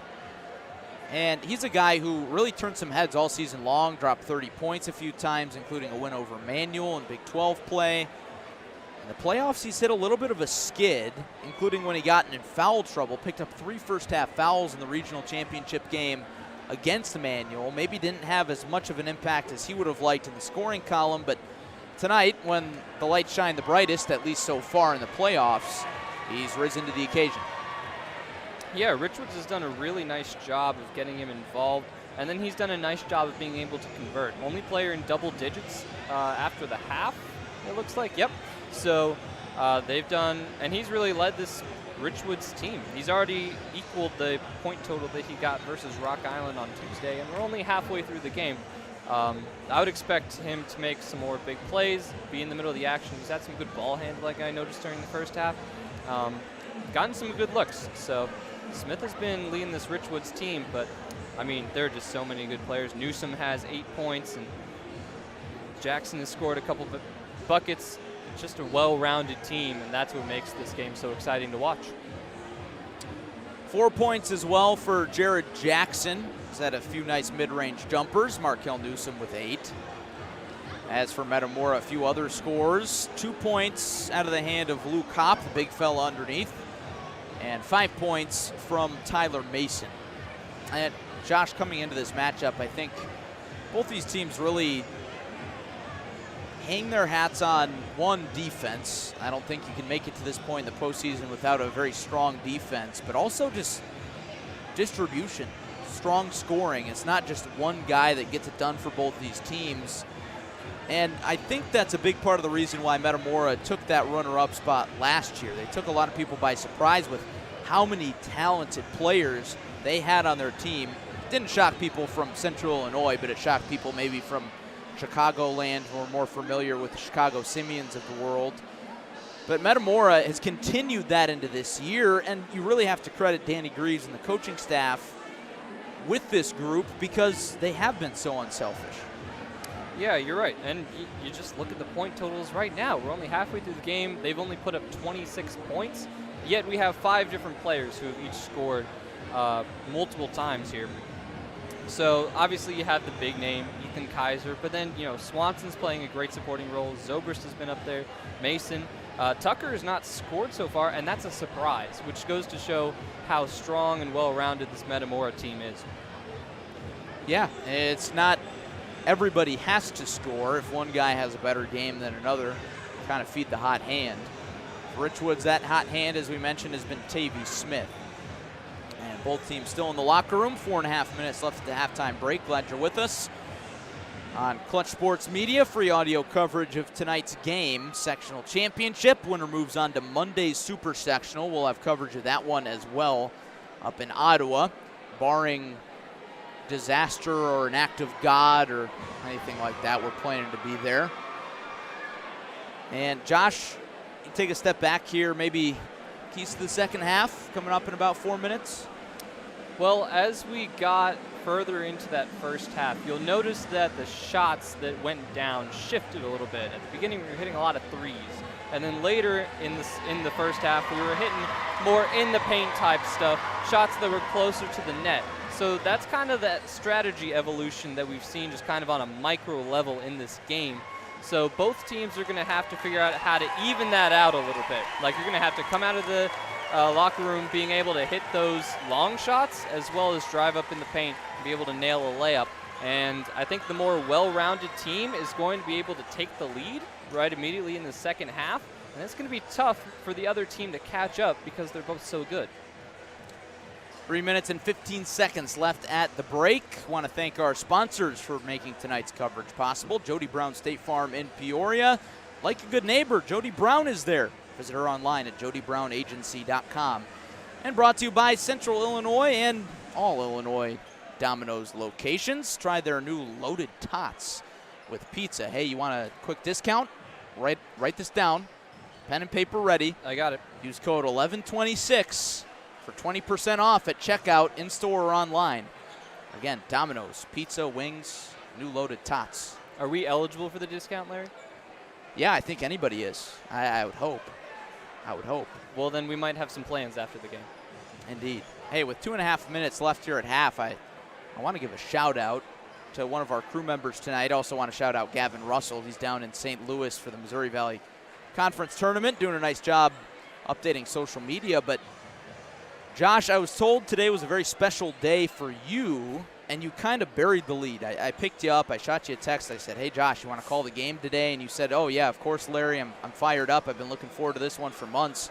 And he's a guy who really turned some heads all season long, dropped 30 points a few times, including a win over Manual in Big 12 play. In the playoffs, he's hit a little bit of a skid, including when he got in foul trouble, picked up 3 first-half fouls in the regional championship game against Manual. Maybe didn't have as much of an impact as he would have liked in the scoring column, but tonight, when the lights shine the brightest, at least so far in the playoffs, he's risen to the occasion. Yeah, Richwoods has done a really nice job of getting him involved, and then he's done a nice job of being able to convert. Only player in double digits after the half, it looks like. Yep. So they've done, and he's really led this Richwoods team. He's already equaled the point total that he got versus Rock Island on Tuesday, and we're only halfway through the game. I would expect him to make some more big plays, be in the middle of the action. He's had some good ball handling, I noticed during the first half. Gotten some good looks. So Smith has been leading this Richwoods team, but I mean, there are just so many good players. Newsom has 8 points, and Jackson has scored a couple of buckets. Just a well-rounded team, and that's what makes this game so exciting to watch. 4 points as well for Jared Jackson. He's had a few nice mid-range jumpers. Markel Newsom with 8. As for Metamora, a few other scores. 2 points out of the hand of Luke Hopp, the big fella underneath, and 5 points from Tyler Mason. And Josh, coming into this matchup, I think both these teams really hang their hats on one, defense. I don't think you can make it to this point in the postseason without a very strong defense, but also just distribution, strong scoring. It's not just one guy that gets it done for both these teams. And I think that's a big part of the reason why Metamora took that runner-up spot last year. They took a lot of people by surprise with how many talented players they had on their team. It didn't shock people from Central Illinois, but it shocked people maybe from Chicagoland, who are more familiar with the Chicago Simians of the world. But Metamora has continued that into this year, and you really have to credit Danny Greaves and the coaching staff with this group because they have been so unselfish. Yeah, you're right. And you just look at the point totals right now. We're only halfway through the game. They've only put up 26 points, yet we have 5 different players who have each scored multiple times here. So obviously you have the big name, Ethan Kaiser, but then, you know, Swanson's playing a great supporting role. Zobrist has been up there. Mason. Tucker has not scored so far, and that's a surprise, which goes to show how strong and well-rounded this Metamora team is. Yeah, it's not everybody has to score. If one guy has a better game than another, kind of feed the hot hand. For Richwoods, that hot hand, as we mentioned, has been Tavy Smith. And both teams still in the locker room. 4.5 minutes left at the halftime break. Glad you're with us on Clutch Sports Media. Free audio coverage of tonight's game. Sectional championship. Winner moves on to Monday's Super Sectional. We'll have coverage of that one as well up in Ottawa. Barring disaster or an act of God or anything like that, we're planning to be there. And Josh, you take a step back here, maybe keys to the second half coming up in about 4 minutes. Well, as we got further into that first half, you'll notice that the shots that went down shifted a little bit. At the beginning, we were hitting a lot of threes. And then later in the first half, we were hitting more in the paint type stuff, shots that were closer to the net. So that's kind of that strategy evolution that we've seen just kind of on a micro level in this game. So both teams are going to have to figure out how to even that out a little bit. Like, you're going to have to come out of the locker room being able to hit those long shots as well as drive up in the paint and be able to nail a layup. And I think the more well-rounded team is going to be able to take the lead right immediately in the second half. And it's going to be tough for the other team to catch up because they're both so good. 3 minutes and 15 seconds left at the break. Want to thank our sponsors for making tonight's coverage possible. Jody Brown State Farm in Peoria. Like a good neighbor, Jody Brown is there. Visit her online at jodybrownagency.com. And brought to you by Central Illinois and all Illinois Domino's locations. Try their new loaded tots with pizza. Hey, you want a quick discount? Write this down. Pen and paper ready. I got it. Use code 1126 for 20% off at checkout, in-store or online. Again, Domino's, pizza, wings, new loaded tots. Are we eligible for the discount, Larry? Yeah, I think anybody is. I would hope. I would hope. Well, then we might have some plans after the game. Indeed. Hey, with 2.5 minutes left here at half, I want to give a shout-out to one of our crew members tonight. Also want to shout out Gavin Russell. He's down in St. Louis for the Missouri Valley Conference Tournament, doing a nice job updating social media. But, Josh, I was told today was a very special day for you, and you kind of buried the lead. I picked you up. I shot you a text. I said, hey, Josh, you want to call the game today? And you said, oh, yeah, of course, Larry. I'm fired up. I've been looking forward to this one for months.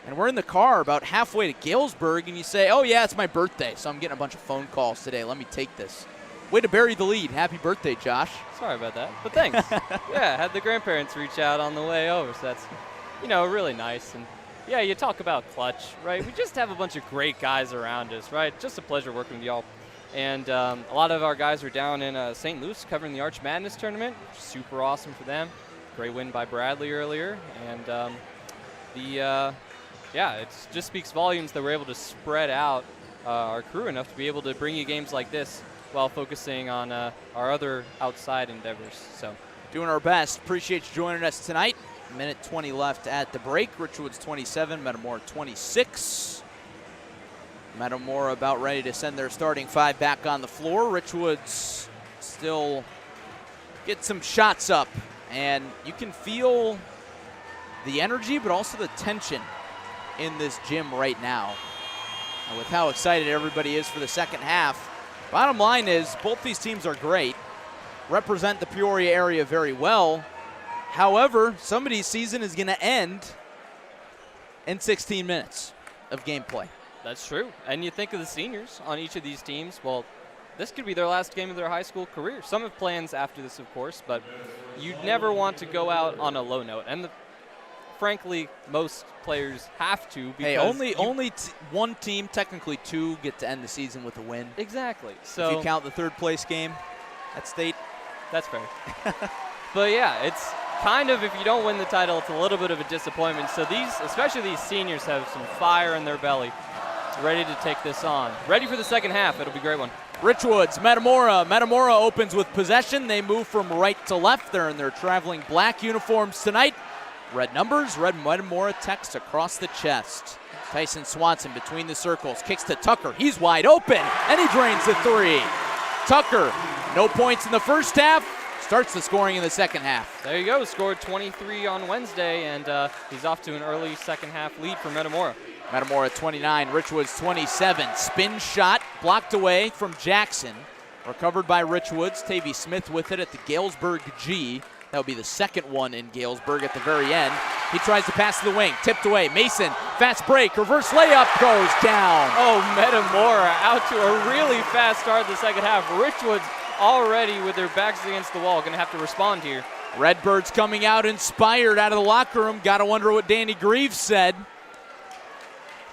And we're in the car about halfway to Galesburg, and you say, oh, yeah, it's my birthday, so I'm getting a bunch of phone calls today. Let me take this. Way to bury the lead. Happy birthday, Josh. Sorry about that, but thanks. Yeah, had the grandparents reach out on the way over, so that's, really nice. And, yeah, you talk about clutch, right? We just have a bunch of great guys around us, right? Just a pleasure working with y'all. And a lot of our guys are down in St. Louis covering the Arch Madness tournament. Super awesome for them. Great win by Bradley earlier. And it just speaks volumes that we're able to spread out our crew enough to be able to bring you games like this while focusing on our other outside endeavors. So, doing our best. Appreciate you joining us tonight. Minute 20 left at the break. Richwoods 27, Metamora 26. Metamora about ready to send their starting five back on the floor. Richwoods still get some shots up, and you can feel the energy but also the tension in this gym right now. And with how excited everybody is for the second half, bottom line is both these teams are great, represent the Peoria area very well. However, somebody's season is going to end in 16 minutes of gameplay. That's true. And you think of the seniors on each of these teams, well, this could be their last game of their high school career. Some have plans after this, of course, but you'd never want to go out on a low note. And frankly, most players have to. Because only one team, technically two, get to end the season with a win. Exactly. So if you count the third place game at state. That's fair. But yeah, it's kind of, if you don't win the title, it's a little bit of a disappointment. So especially these seniors have some fire in their belly, ready to take this on. Ready for the second half. It'll be a great one. Richwoods, Metamora. Metamora opens with possession. They move from right to left. They're in their traveling black uniforms tonight. Red numbers, red Metamora text across the chest. Tyson Swanson between the circles, kicks to Tucker. He's wide open, and he drains the three. Tucker, no points in the first half, starts the scoring in the second half. There you go, scored 23 on Wednesday, and he's off to an early second half lead for Metamora. Metamora 29, Richwoods 27. Spin shot blocked away from Jackson. Recovered by Richwoods. Tavy Smith with it at the Galesburg G. That would be the second one in Galesburg at the very end. He tries to pass to the wing, tipped away. Mason, fast break, reverse layup, goes down. Oh, Metamora out to a really fast start the second half. Richwoods already with their backs against the wall, going to have to respond here. Redbirds coming out inspired out of the locker room. Got to wonder what Danny Greaves said.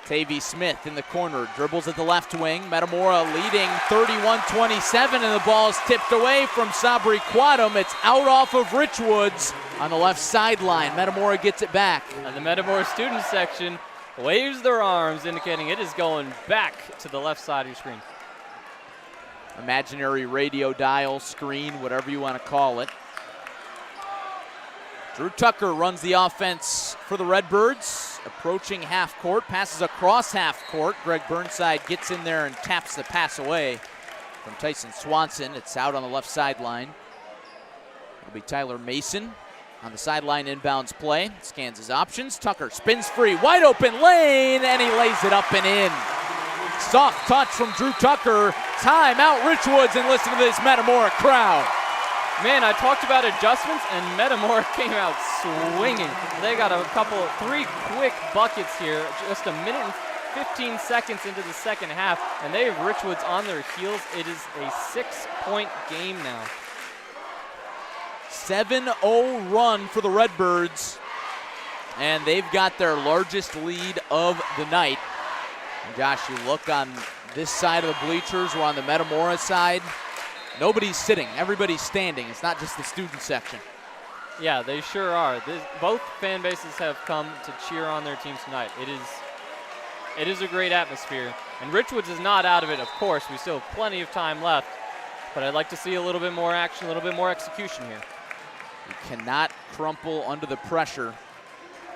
Tavy Smith in the corner, dribbles at the left wing. Metamora leading 31-27, and the ball is tipped away from Sabri Quadam. It's out off of Richwoods on the left sideline. Metamora gets it back. And the Metamora student section waves their arms, indicating it is going back to the left side of your screen. Imaginary radio dial, screen, whatever you want to call it. Drew Tucker runs the offense for the Redbirds. Approaching half court, passes across half court. Greg Burnside gets in there and taps the pass away from Tyson Swanson. It's out on the left sideline. It'll be Tyler Mason on the sideline inbounds play. Scans his options. Tucker spins free, wide open lane, and he lays it up and in. Soft touch from Drew Tucker. Timeout Richwoods, and listen to this Metamora crowd. Man, I talked about adjustments, and Metamora came out swinging. They got three quick buckets here, just a minute and 15 seconds into the second half, and they have Richwoods on their heels. It is a 6-point game now. 7-0 run for the Redbirds, and they've got their largest lead of the night. And Josh, you look on this side of the bleachers, we're on the Metamora side. Nobody's sitting, everybody's standing. It's not just the student section. Yeah, they sure are. Both fan bases have come to cheer on their teams tonight. It is a great atmosphere. And Richwoods is not out of it, of course. We still have plenty of time left. But I'd like to see a little bit more action, a little bit more execution here. You cannot crumple under the pressure.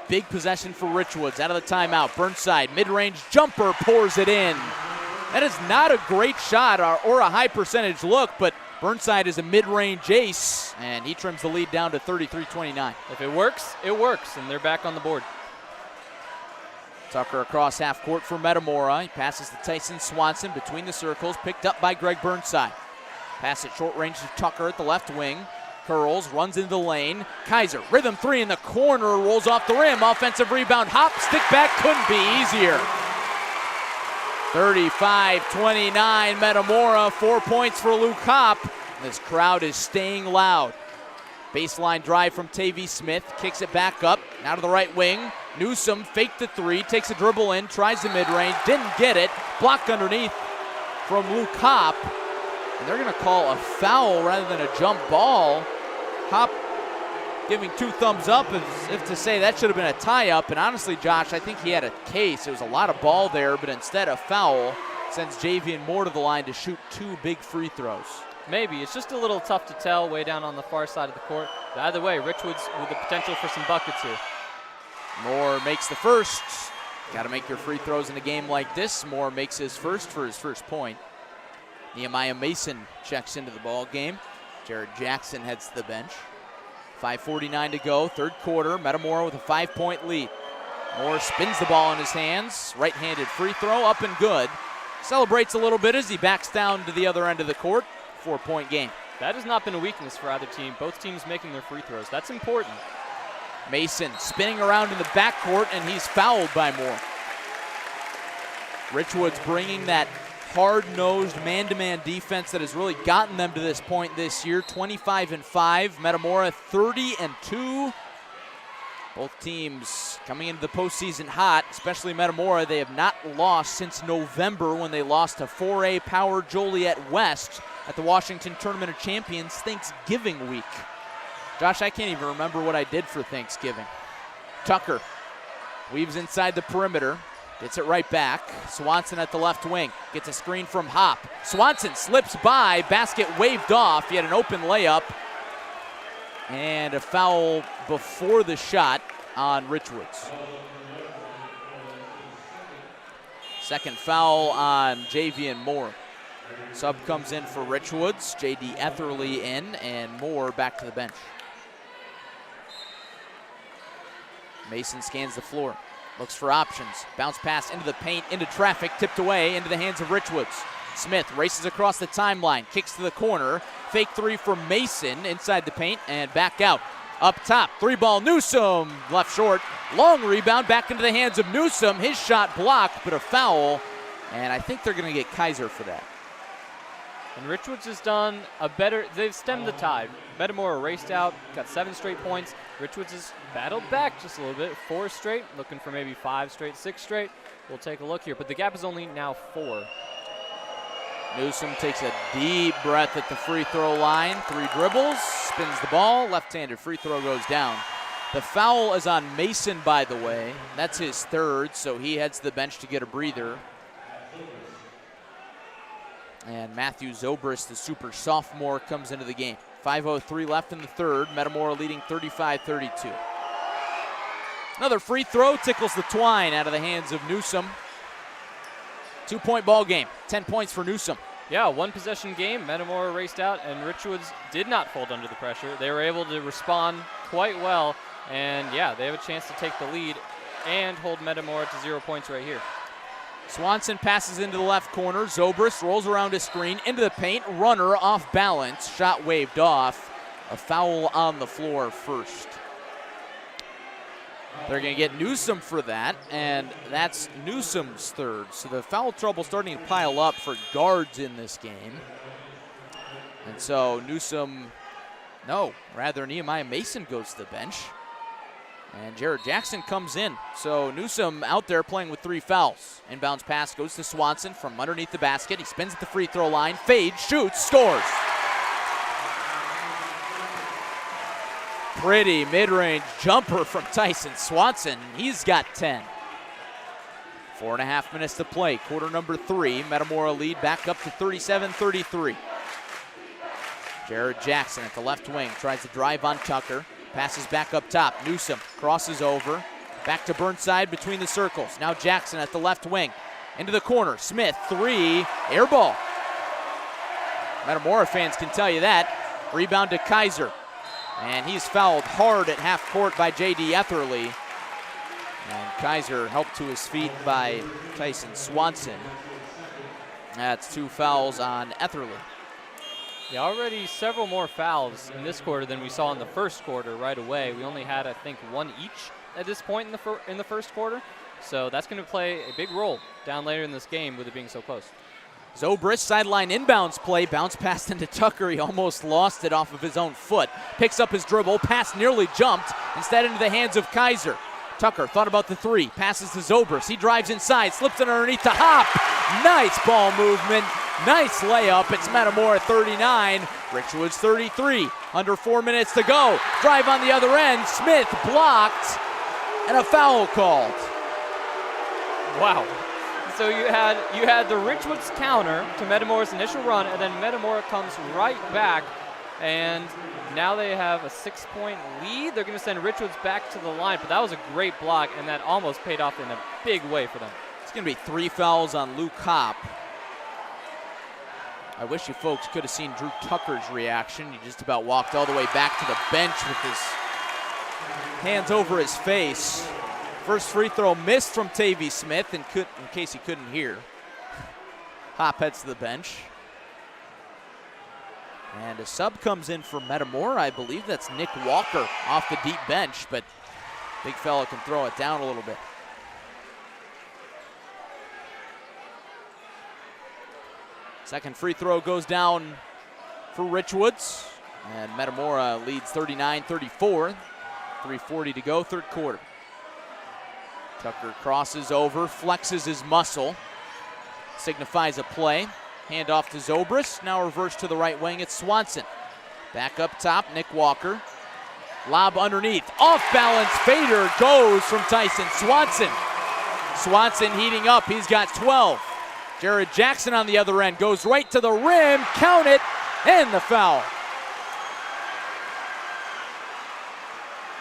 Big possession for Richwoods out of the timeout. Burnside, mid-range jumper, pours it in. That is not a great shot or a high percentage look, but Burnside is a mid-range ace, and he trims the lead down to 33-29. If it works, and they're back on the board. Tucker across half court for Metamora. He passes to Tyson Swanson between the circles, picked up by Greg Burnside. Pass at short range to Tucker at the left wing. Curls, runs into the lane. Kaiser, rhythm three in the corner, rolls off the rim. Offensive rebound, hop, stick back, couldn't be easier. 35-29, Metamora, 4 points for Luke Hopp. This crowd is staying loud. Baseline drive from Tavy Smith, kicks it back up, now to the right wing. Newsom faked the three, takes a dribble in, tries the mid-range, didn't get it. Blocked underneath from Luke Hopp. And they're gonna call a foul rather than a jump ball. Hopp giving two thumbs up as if to say that should have been a tie-up. And honestly, Josh, I think he had a case. It was a lot of ball there, but instead a foul sends Javian Moore to the line to shoot 2 big free throws. Maybe. It's just a little tough to tell way down on the far side of the court. But either way, Richwoods with the potential for some buckets here. Moore makes the first. Got to make your free throws in a game like this. Moore makes his first for his first point. Nehemiah Mason checks into the ball game. Jared Jackson heads to the bench. 5:49 to go, third quarter. Metamora with a 5-point lead. Moore spins the ball in his hands. Right-handed free throw, up and good. Celebrates a little bit as he backs down to the other end of the court. 4-point game. That has not been a weakness for either team. Both teams making their free throws. That's important. Mason spinning around in the backcourt, and he's fouled by Moore. Richwoods bringing that hard-nosed man-to-man defense that has really gotten them to this point this year. 25-5, Metamora 30-2. Both teams coming into the postseason hot, especially Metamora. They have not lost since November when they lost to 4A Power Joliet West at the Washington Tournament of Champions Thanksgiving week. Josh, I can't even remember what I did for Thanksgiving. Tucker weaves inside the perimeter. Gets it right back. Swanson at the left wing. Gets a screen from Hopp. Swanson slips by. Basket waved off. He had an open layup. And a foul before the shot on Richwoods. Second foul on Javian Moore. Sub comes in for Richwoods. J.D. Etherly in, and Moore back to the bench. Mason scans the floor. Looks for options. Bounce pass into the paint, into traffic, tipped away, into the hands of Richwoods. Smith races across the timeline, kicks to the corner. Fake three from Mason inside the paint and back out. Up top, 3-ball Newsom, left short. Long rebound back into the hands of Newsom. His shot blocked, but a foul. And I think they're going to get Kaiser for that. And Richwoods has done they've stemmed the tide. Metamora raced out, got 7 straight points. Richwoods has battled back just a little bit, 4 straight, looking for maybe 5 straight, 6 straight. We'll take a look here, but the gap is only now 4. Newsom takes a deep breath at the free throw line. 3 dribbles, spins the ball, left-handed free throw goes down. The foul is on Mason, by the way. That's his 3rd, so he heads to the bench to get a breather. And Matthew Zobrist, the super sophomore, comes into the game. 5:03 left in the 3rd. Metamora leading 35-32. Another free throw tickles the twine out of the hands of Newsom. 2-point ball game. 10 points for Newsom. Yeah, 1-possession game. Metamora raced out, and Richwoods did not fold under the pressure. They were able to respond quite well, and yeah, they have a chance to take the lead and hold Metamora to 0 points right here. Swanson passes into the left corner. Zobrist rolls around his screen into the paint. Runner off balance. Shot waved off. A foul on the floor first. They're going to get Newsom for that, and that's Newsom's third. So the foul trouble starting to pile up for guards in this game. And so Nehemiah Mason goes to the bench. And Jared Jackson comes in. So Newsom out there playing with 3 fouls. Inbounds pass goes to Swanson from underneath the basket. He spins at the free throw line, fades, shoots, scores. Pretty mid-range jumper from Tyson Swanson. He's got 10. 4.5 minutes to play. Quarter number 3. Metamora lead back up to 37-33. Jared Jackson at the left wing tries to drive on Tucker. Passes back up top. Newsom crosses over. Back to Burnside between the circles. Now Jackson at the left wing. Into the corner. Smith, 3. Air ball. Metamora fans can tell you that. Rebound to Kaiser. And he's fouled hard at half court by J.D. Etherly. And Kaiser helped to his feet by Tyson Swanson. That's 2 fouls on Etherly. Yeah, already several more fouls in this quarter than we saw in the first quarter right away. We only had, I think, 1 each at this point in the first quarter. So that's going to play a big role down later in this game with it being so close. Zobrist, sideline inbounds play, bounce pass into Tucker. He almost lost it off of his own foot. Picks up his dribble, pass nearly jumped, instead into the hands of Kaiser. Tucker thought about the 3, passes to Zobrist. He drives inside, slips it underneath to Hop. Nice ball movement, nice layup. It's Metamora 39, Richwoods 33. Under 4 minutes to go. Drive on the other end, Smith blocked, and a foul called. Wow. So you had the Richwoods counter to Metamora's initial run, and then Metamora comes right back, and now they have a 6-point lead. They're going to send Richwoods back to the line, but that was a great block, and that almost paid off in a big way for them. It's going to be 3 fouls on Luke Hop. I wish you folks could have seen Drew Tucker's reaction. He just about walked all the way back to the bench with his hands over his face. First free throw missed from Tavy Smith, in case he couldn't hear. Hop heads to the bench. And a sub comes in for Metamora. I believe that's Nick Walker off the deep bench, but big fella can throw it down a little bit. Second free throw goes down for Richwoods, and Metamora leads 39-34. 3:40 to go, third quarter. Tucker crosses over, flexes his muscle, signifies a play. Hand off to Zobrist, now reverse to the right wing, it's Swanson. Back up top, Nick Walker. Lob underneath, off balance fader goes from Tyson Swanson. Swanson heating up, he's got 12. Jared Jackson on the other end goes right to the rim, count it, and the foul.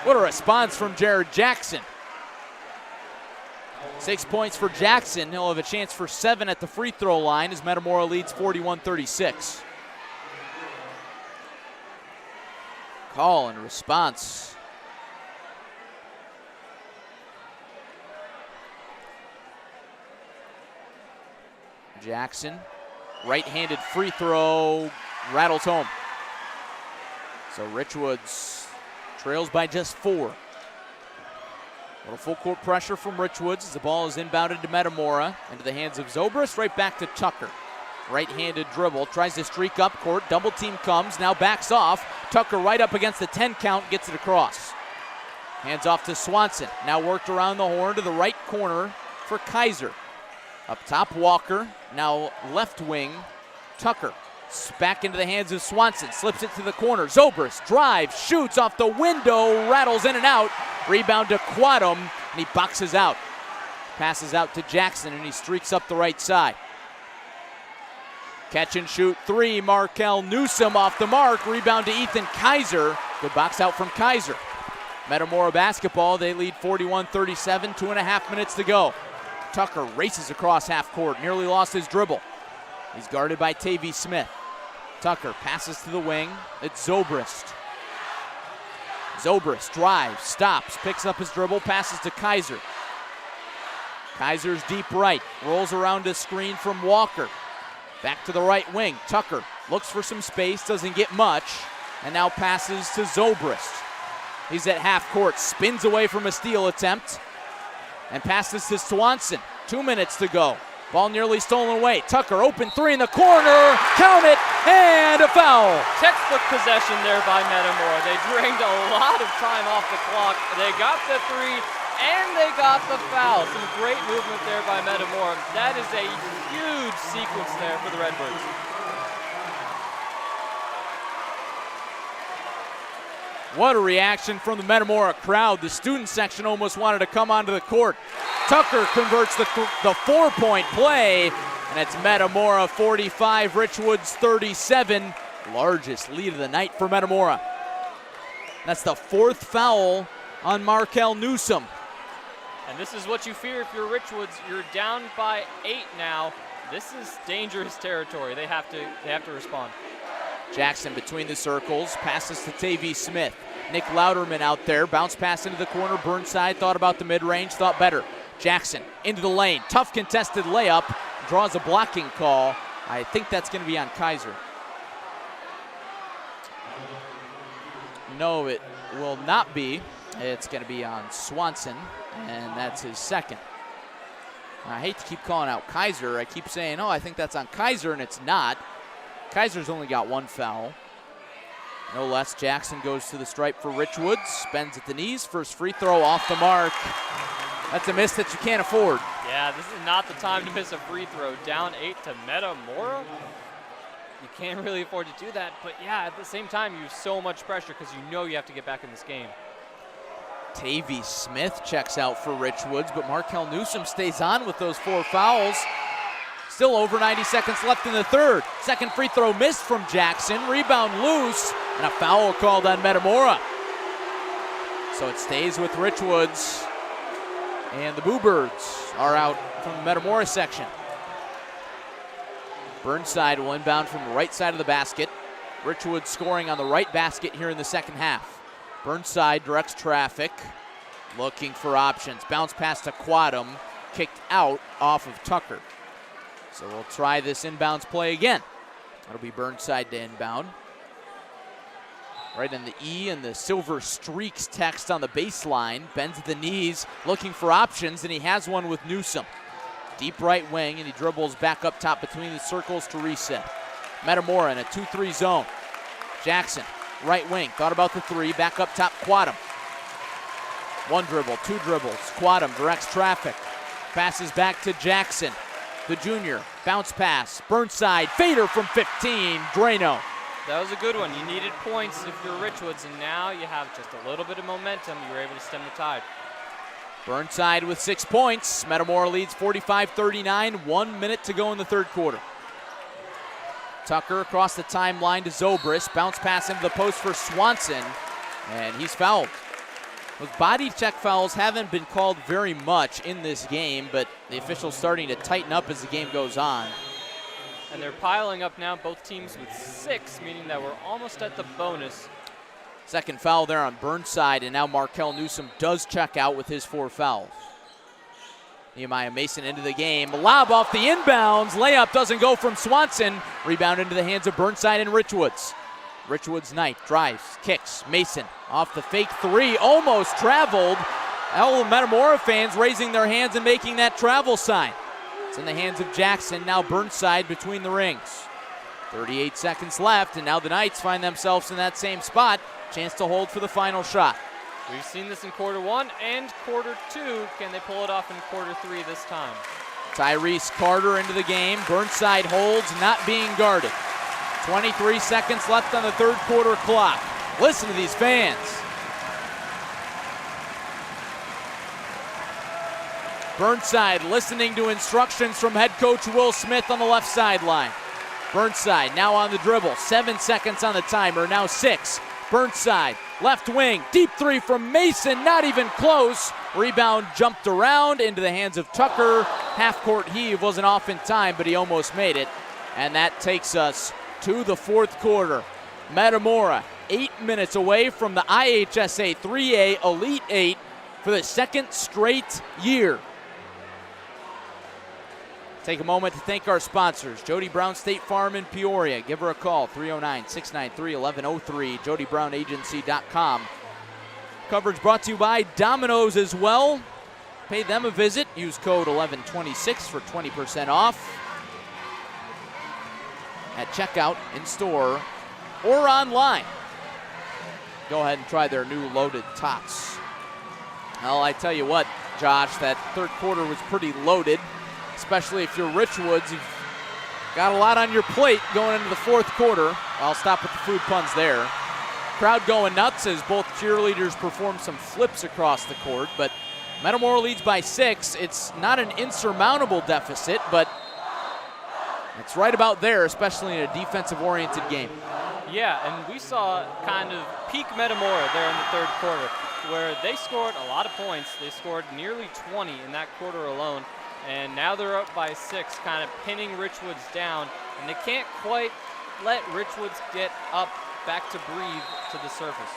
What a response from Jared Jackson. 6 points for Jackson. He'll have a chance for 7 at the free throw line as Metamora leads 41-36. Call and response. Jackson, right-handed free throw, rattles home. So Richwoods trails by just 4. A little full court pressure from Richwoods as the ball is inbounded to Metamora. Into the hands of Zobrist, right back to Tucker. Right-handed dribble, tries to streak up court, double team comes, now backs off. Tucker right up against the 10 count, gets it across. Hands off to Swanson, now worked around the horn to the right corner for Kaiser. Up top, Walker, now left wing, Tucker. Back into the hands of Swanson, slips it to the corner. Zobrist drives, shoots off the window, rattles in and out. Rebound to Quadum, and he boxes out. Passes out to Jackson, and he streaks up the right side. Catch and shoot 3, Markel Newsom off the mark. Rebound to Ethan Kaiser. Good box out from Kaiser. Metamora basketball, they lead 41-37, 2.5 minutes to go. Tucker races across half court, nearly lost his dribble. He's guarded by Tavy Smith. Tucker passes to the wing. It's Zobrist. Zobrist drives, stops, picks up his dribble, passes to Kaiser. Kaiser's deep right, rolls around a screen from Walker. Back to the right wing. Tucker looks for some space, doesn't get much, and now passes to Zobrist. He's at half court, spins away from a steal attempt, and passes to Swanson. 2 minutes to go. Ball nearly stolen away. Tucker, open three in the corner. Count it, and a foul. Textbook possession there by Metamora. They drained a lot of time off the clock. They got the three, and they got the foul. Some great movement there by Metamora. That is a huge sequence there for the Redbirds. What a reaction from the Metamora crowd. The student section almost wanted to come onto the court. Tucker converts the 4-point play, and it's Metamora 45, Richwoods 37. Largest lead of the night for Metamora. That's the 4th foul on Markel Newsom. And this is what you fear if you're Richwoods. You're down by 8 now. This is dangerous territory. They have to respond. Jackson between the circles, passes to Tavy Smith. Nick Louderman out there, bounce pass into the corner. Burnside thought about the mid-range, thought better. Jackson into the lane, tough contested layup, draws a blocking call. I think that's going to be on Kaiser. No, it will not be. It's going to be on Swanson, and that's his 2nd. I hate to keep calling out Kaiser. I keep saying, oh, I think that's on Kaiser, and it's not. Kaiser's only got 1 foul. No less. Jackson goes to the stripe for Richwoods. Bends at the knees. First free throw off the mark. That's a miss that you can't afford. Yeah, this is not the time to miss a free throw. Down 8 to Metamora. You can't really afford to do that. But yeah, at the same time, you have so much pressure because you know you have to get back in this game. Tavy Smith checks out for Richwoods, but Markel Newsom stays on with those 4 fouls. Still over 90 seconds left in the 3rd. Second free throw missed from Jackson. Rebound loose, and a foul called on Metamora. So it stays with Richwoods, and the Bluebirds are out from the Metamora section. Burnside will inbound from the right side of the basket. Richwoods scoring on the right basket here in the second half. Burnside directs traffic, looking for options. Bounce pass to Quadam, kicked out off of Tucker. So we'll try this inbounds play again. That'll be Burnside to inbound. Right in the E and the silver streaks text on the baseline. Bends at the knees, looking for options, and he has one with Newsom. Deep right wing, and he dribbles back up top between the circles to reset. Metamora in a 2-3 zone. Jackson, right wing, thought about the 3, back up top, Quadam. 1 dribble, 2 dribbles, Quadam directs traffic. Passes back to Jackson. The junior, bounce pass, Burnside, fader from 15, Drano. That was a good one. You needed points if you're Richwoods, and now you have just a little bit of momentum. You were able to stem the tide. Burnside with 6 points. Metamora leads 45-39, 1 minute to go in the 3rd quarter. Tucker across the timeline to Zobrist, bounce pass into the post for Swanson, and he's fouled. Those body check fouls haven't been called very much in this game, but the officials starting to tighten up as the game goes on. And they're piling up now, both teams with 6, meaning that we're almost at the bonus. Second foul there on Burnside, and now Markel Newsom does check out with his 4 fouls. Nehemiah Mason into the game. Lob off the inbounds. Layup doesn't go from Swanson. Rebound into the hands of Burnside and Richwoods. Richwoods Knight drives, kicks, Mason off the fake 3, almost traveled. All the Metamora fans raising their hands and making that travel sign. It's in the hands of Jackson, now Burnside between the rings. 38 seconds left, and now the Knights find themselves in that same spot. Chance to hold for the final shot. We've seen this in quarter 1 and quarter 2. Can they pull it off in quarter 3 this time? Tyrese Carter into the game. Burnside holds, not being guarded. 23 seconds left on the 3rd quarter clock. Listen to these fans. Burnside listening to instructions from head coach Will Smith on the left sideline. Burnside now on the dribble. 7 seconds on the timer, now 6. Burnside, left wing, deep 3 from Mason, not even close. Rebound jumped around into the hands of Tucker. Half-court heave wasn't off in time, but he almost made it. And that takes us to the 4th quarter. Metamora 8 minutes away from the IHSA 3A Elite 8 for the 2nd straight year. Take a moment to thank our sponsors, Jody Brown State Farm in Peoria. Give her a call, 309-693-1103, jodybrown.agency.com. coverage brought to you by Domino's as well. Pay them a visit. Use code 1126 for 20% off at checkout, in store, or online. Go ahead and try their new loaded tots. Well, I tell you what, Josh, that third quarter was pretty loaded, especially if you're Richwoods. You've got a lot on your plate going into the fourth quarter. I'll stop with the food puns there. Crowd going nuts as both cheerleaders perform some flips across the court, but Metamora leads by 6. It's not an insurmountable deficit, but it's right about there, especially in a defensive-oriented game. Yeah, and we saw kind of peak Metamora there in the third quarter, where they scored a lot of points. They scored nearly 20 in that quarter alone, and now they're up by 6, kind of pinning Richwoods down, and they can't quite let Richwoods get up back to breathe to the surface.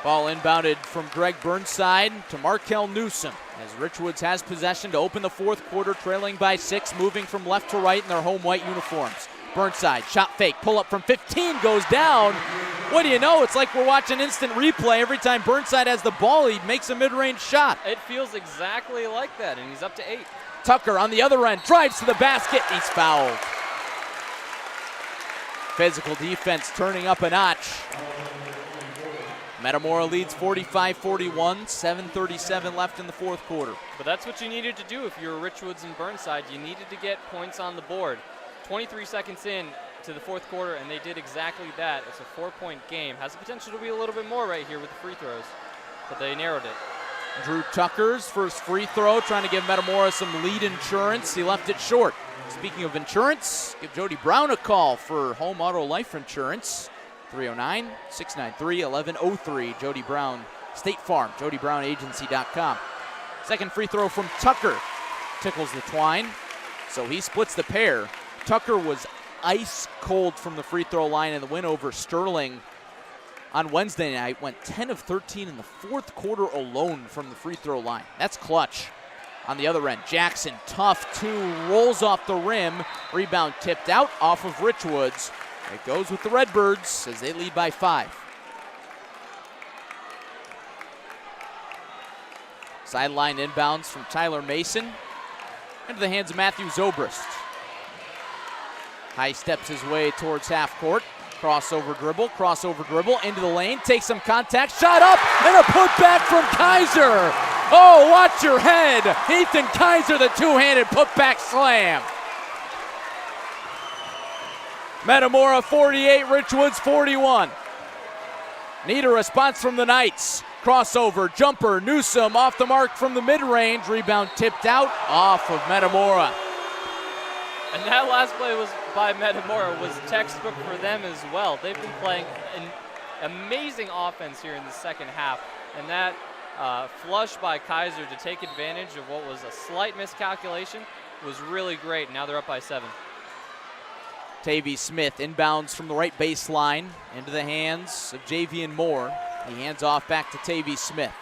Ball inbounded from Greg Burnside to Markel Newsom as Richwoods has possession to open the fourth quarter, trailing by 6, moving from left to right in their home white uniforms. Burnside, shot fake, pull up from 15, goes down. What do you know? It's like we're watching instant replay. Every time Burnside has the ball, he makes a mid-range shot. It feels exactly like that, and he's up to 8. Tucker on the other end, drives to the basket, he's fouled. Physical defense turning up a notch. Metamora leads 45-41, 7:37 left in the fourth quarter. But that's what you needed to do if you were Richwoods and Burnside. You needed to get points on the board. 23 seconds in to the fourth quarter, and they did exactly that. It's a 4-point game. Has the potential to be a little bit more right here with the free throws, but they narrowed it. Drew Tucker's first free throw, trying to give Metamora some lead insurance. He left it short. Speaking of insurance, give Jody Brown a call for home auto life insurance. 309-693-1103. Jody Brown, State Farm, JodyBrownAgency.com. Second free throw from Tucker. Tickles the twine, so he splits the pair. Tucker was ice cold from the free throw line in the win over Sterling on Wednesday night. Went 10 of 13 in the fourth quarter alone from the free throw line. That's clutch. On the other end, Jackson, tough 2, rolls off the rim. Rebound tipped out off of Richwoods. It goes with the Redbirds as they lead by 5. Sideline inbounds from Tyler Mason into the hands of Matthew Zobrist. High steps his way towards half court. Crossover dribble, into the lane, takes some contact, shot up, and a putback from Kaiser. Oh, watch your head. Ethan Kaiser, the two-handed putback slam. Metamora 48, Richwoods 41. Need a response from the Knights. Crossover, jumper, Newsom off the mark from the mid-range. Rebound tipped out off of Metamora. And that last play was by Metamora was textbook for them as well. They've been playing an amazing offense here in the second half. And that flush by Kaiser to take advantage of what was a slight miscalculation was really great. Now they're up by 7. Tavy Smith inbounds from the right baseline into the hands of Javian Moore. He hands off back to Tavy Smith.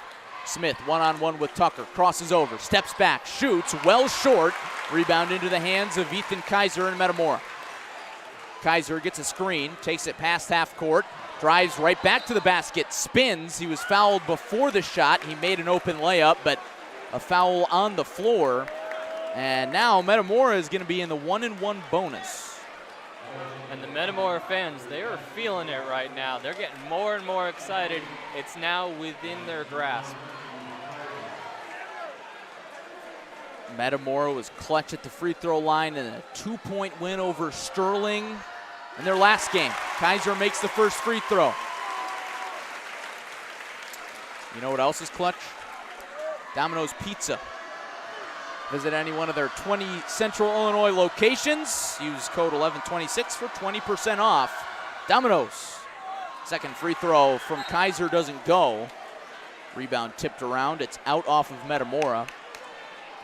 Smith one-on-one with Tucker, crosses over, steps back, shoots, well short. Rebound into the hands of Ethan Kaiser and Metamora. Kaiser gets a screen, takes it past half court, drives right back to the basket, spins. He was fouled before the shot. He made an open layup, but a foul on the floor. And now Metamora is going to be in the 1-and-1 bonus. And the Metamora fans, they are feeling it right now. They're getting more and more excited. It's now within their grasp. Metamora was clutch at the free throw line in a 2-point win over Sterling in their last game. Kaiser makes the first free throw. You know what else is clutch? Domino's Pizza. Visit any one of their 20 Central Illinois locations. Use code 1126 for 20% off. Domino's. Second free throw from Kaiser doesn't go. Rebound tipped around. It's out off of Metamora.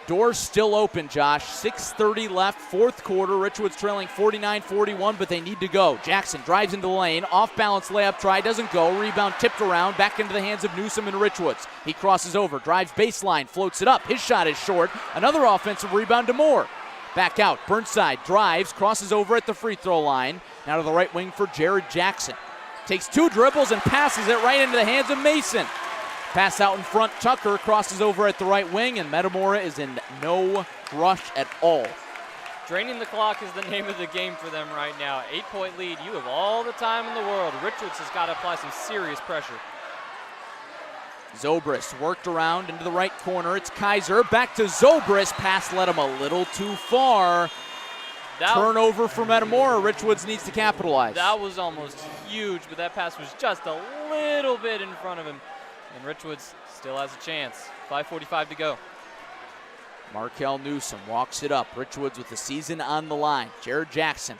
Doors still open, Josh. 6:30 left, fourth quarter. Richwoods trailing 49-41, but they need to go. Jackson drives into the lane. Off-balance layup try, doesn't go. Rebound tipped around, back into the hands of Newsom and Richwoods. He crosses over, drives baseline, floats it up. His shot is short. Another offensive rebound to Moore. Back out, Burnside drives, crosses over at the free throw line. Now to the right wing for Jared Jackson. takes 2 dribbles and passes it right into the hands of Mason. Pass out in front, Tucker crosses over at the right wing, and Metamora is in no rush at all. Draining the clock is the name of the game for them right now. 8-point lead. You have all the time in the world. Richwoods has got to apply some serious pressure. Zobrist worked around into the right corner. It's Kaiser. Back to Zobrist. Pass led him a little too far. Turnover for Metamora. Richwoods needs to capitalize. That was almost huge, but that pass was just a little bit in front of him. And Richwoods still has a chance. 5:45 to go. Markel Newsom walks it up. Richwoods with the season on the line. Jared Jackson.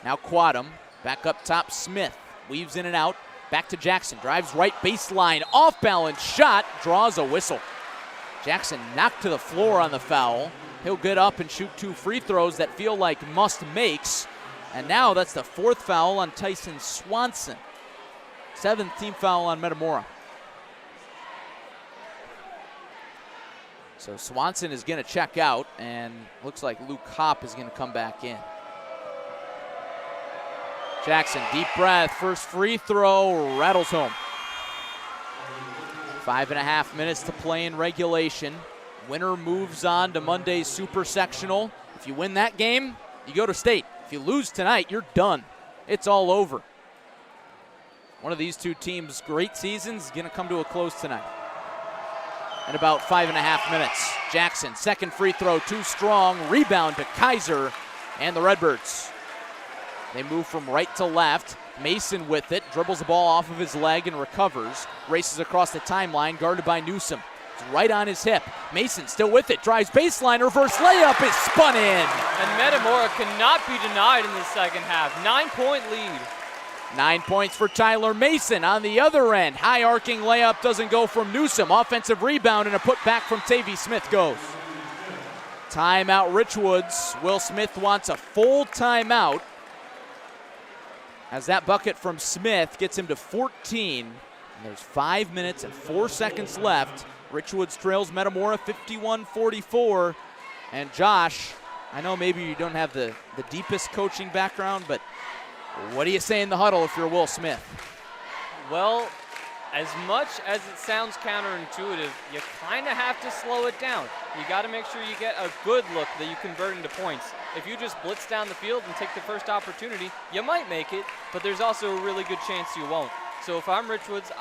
Now Quadam. Back up top, Smith. Weaves in and out. Back to Jackson. Drives right baseline. Off balance shot. Draws a whistle. Jackson knocked to the floor on the foul. He'll get up and shoot 2 free throws that feel like must makes. And now that's the 4th foul on Tyson Swanson. 7th team foul on Metamora. So Swanson is going to check out, and looks like Luke Hopp is going to come back in. Jackson, deep breath, first free throw, rattles home. 5.5 minutes to play in regulation. Winner moves on to Monday's Super Sectional. If you win that game, you go to state. If you lose tonight, you're done. It's all over. One of these 2 teams' great seasons is going to come to a close tonight. In about 5.5 minutes. Jackson, 2nd free throw, too strong. Rebound to Kaiser and the Redbirds. They move from right to left. Mason with it, dribbles the ball off of his leg and recovers. Races across the timeline, guarded by Newsom. It's right on his hip. Mason still with it, drives baseline, reverse layup is spun in. And Metamora cannot be denied in the second half. 9-point lead. 9 points for Tyler Mason on the other end. High arcing layup doesn't go from Newsom. Offensive rebound and a putback from Tavy Smith goes. Timeout Richwoods. Will Smith wants a full timeout, as that bucket from Smith gets him to 14. And there's 5 minutes and 4 seconds left. Richwoods trails Metamora 51-44. And Josh, I know maybe you don't have the deepest coaching background, but what do you say in the huddle if you're Will Smith? Well, as much as it sounds counterintuitive, you kind of have to slow it down. You got to make sure you get a good look that you convert into points. If you just blitz down the field and take the first opportunity, you might make it, but there's also a really good chance you won't. So if I'm Richwoods,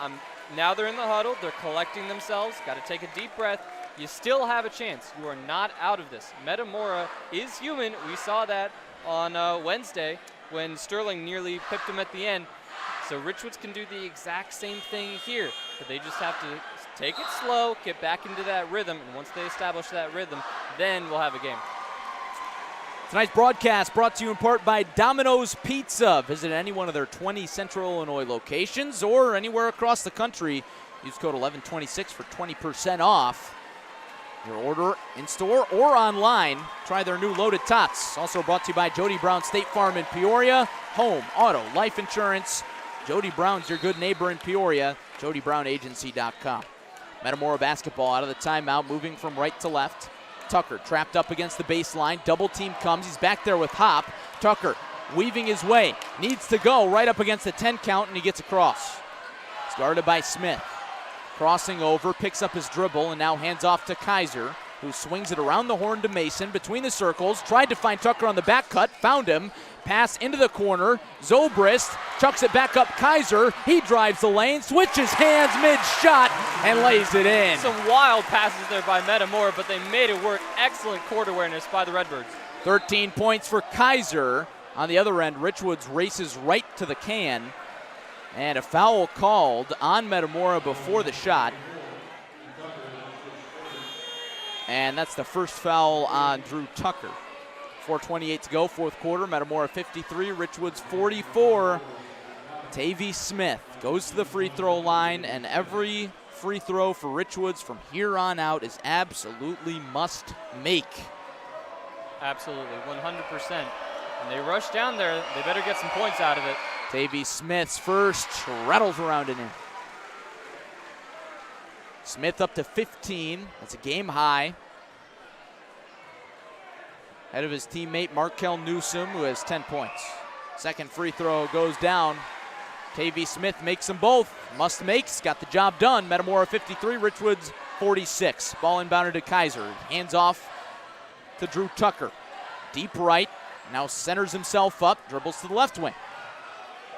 now they're in the huddle, they're collecting themselves, got to take a deep breath. You still have a chance. You are not out of this. Metamora is human. We saw that on Wednesday when Sterling nearly pipped him at the end. So Richwoods can do the exact same thing here, but they just have to take it slow, get back into that rhythm, and once they establish that rhythm, then we'll have a game. Tonight's broadcast brought to you in part by Domino's Pizza. Visit any one of their 20 Central Illinois locations or anywhere across the country. Use code 1126 for 20% off your order in-store or online. Try their new loaded tots. Also brought to you by Jody Brown State Farm in Peoria. Home, auto, life insurance. Jody Brown's your good neighbor in Peoria. JodyBrownAgency.com. Metamora basketball out of the timeout, moving from right to left. Tucker trapped up against the baseline. Double team comes. He's back there with Hop. Tucker weaving his way. Needs to go right up against the 10 count, and he gets across. It's guarded by Smith. Crossing over, picks up his dribble, and now hands off to Kaiser, who swings it around the horn to Mason, between the circles, tried to find Tucker on the back cut, found him, pass into the corner, Zobrist chucks it back up Kaiser, he drives the lane, switches hands mid-shot, and lays it in. Some wild passes there by Metamora, but they made it work. Excellent court awareness by the Redbirds. 13 points for Kaiser. On the other end, Richwoods races right to the can, and a foul called on Metamora before the shot. And that's the first foul on Drew Tucker. 4:28 to go, fourth quarter. Metamora 53, Richwoods 44. Tavy Smith goes to the free throw line, and every free throw for Richwoods from here on out is absolutely must make. Absolutely, 100%. And they rush down there, they better get some points out of it. Tavy Smith's first, rattles around and in. Smith up to 15. That's a game high. Ahead of his teammate Markel Newsom, who has 10 points. Second free throw goes down. Tavy Smith makes them both. Must makes, got the job done. Metamora 53, Richwoods 46. Ball inbounded to Kaiser. Hands off to Drew Tucker. Deep right, now centers himself up, dribbles to the left wing.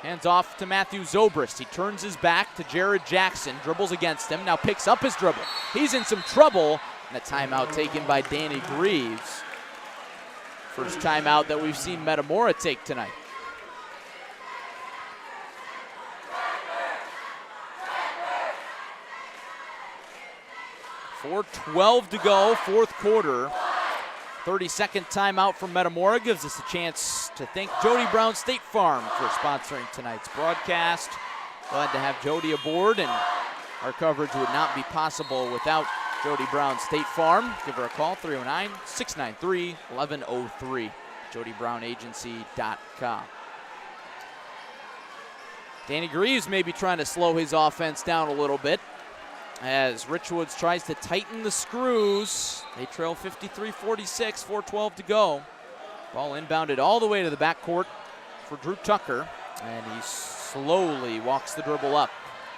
Hands off to Matthew Zobrist. He turns his back to Jared Jackson, dribbles against him, now picks up his dribble. He's in some trouble, and a timeout taken by Danny Greaves. First timeout that we've seen Metamora take tonight. 4:12 to go, fourth quarter. 32nd timeout from Metamora gives us a chance to thank Jody Brown State Farm for sponsoring tonight's broadcast. Glad to have Jody aboard, and our coverage would not be possible without Jody Brown State Farm. Give her a call, 309-693-1103, jodybrown.agency.com. Danny Greaves may be trying to slow his offense down a little bit as Richwoods tries to tighten the screws. They trail 53-46, 4:12 to go. Ball inbounded all the way to the backcourt for Drew Tucker, and he slowly walks the dribble up.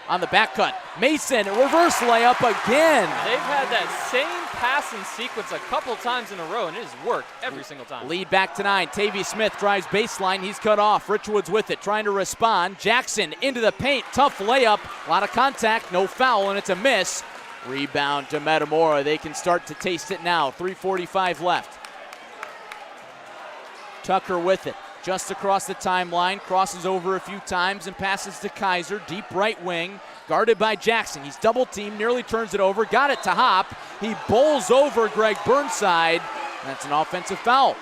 On the back cut, Mason, reverse layup again. They've had that same passing sequence a couple times in a row, and it has worked every single time. Lead back to 9. Tavy Smith drives baseline. He's cut off. Richwoods with it, trying to respond. Jackson into the paint. Tough layup. A lot of contact. No foul, and it's a miss. Rebound to Metamora. They can start to taste it now. 3:45 left. Tucker with it. Just across the timeline, crosses over a few times and passes to Kaiser, deep right wing, guarded by Jackson. He's double teamed, nearly turns it over, got it to Hop. He bowls over Greg Burnside, and that's an offensive foul.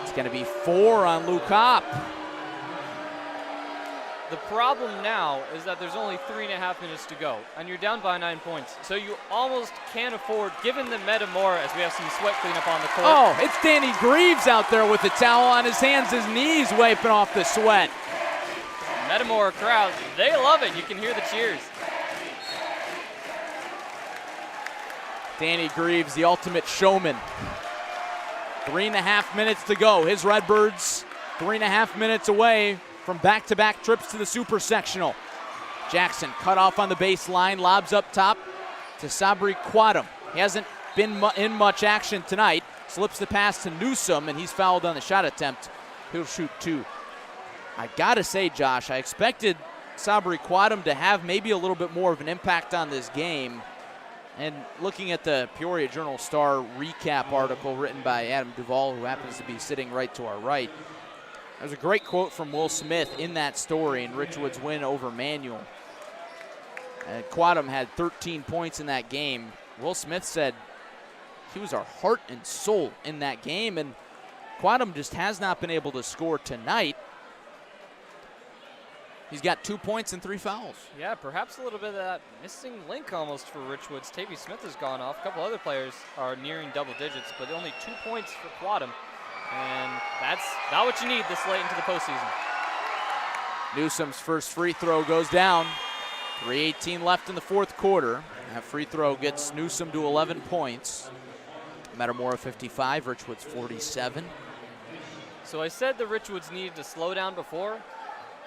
It's going to be 4 on Luke Hop. The problem now is that there's only 3.5 minutes to go, and you're down by 9 points. So you almost can't afford, given the Metamora, as we have some sweat cleanup on the court. Oh, it's Danny Greaves out there with the towel on his hands, his knees wiping off the sweat. Metamora crowd, they love it. You can hear the cheers. Danny Greaves, the ultimate showman. 3.5 minutes to go. His Redbirds 3.5 minutes away from back-to-back trips to the Super Sectional. Jackson cut off on the baseline, lobs up top to Sabri Quadam. He hasn't been in much action tonight. Slips the pass to Newsom, and he's fouled on the shot attempt. He'll shoot 2. I gotta say, Josh, I expected Sabri Quadam to have maybe a little bit more of an impact on this game. And looking at the Peoria Journal-Star recap article written by Adam Duvall, who happens to be sitting right to our right, there's a great quote from Will Smith in that story in Richwoods' win over Manual. And Quadam had 13 points in that game. Will Smith said he was our heart and soul in that game, and Quadam just has not been able to score tonight. He's got 2 points and 3 fouls. Yeah, perhaps a little bit of that missing link almost for Richwoods. Tavy Smith has gone off. A couple other players are nearing double digits, but only 2 points for Quadam. And that's not what you need this late into the postseason. Newsom's first free throw goes down. 3:18 left in the fourth quarter. That free throw gets Newsom to 11 points. Metamora 55, Richwoods 47. So I said the Richwoods needed to slow down before,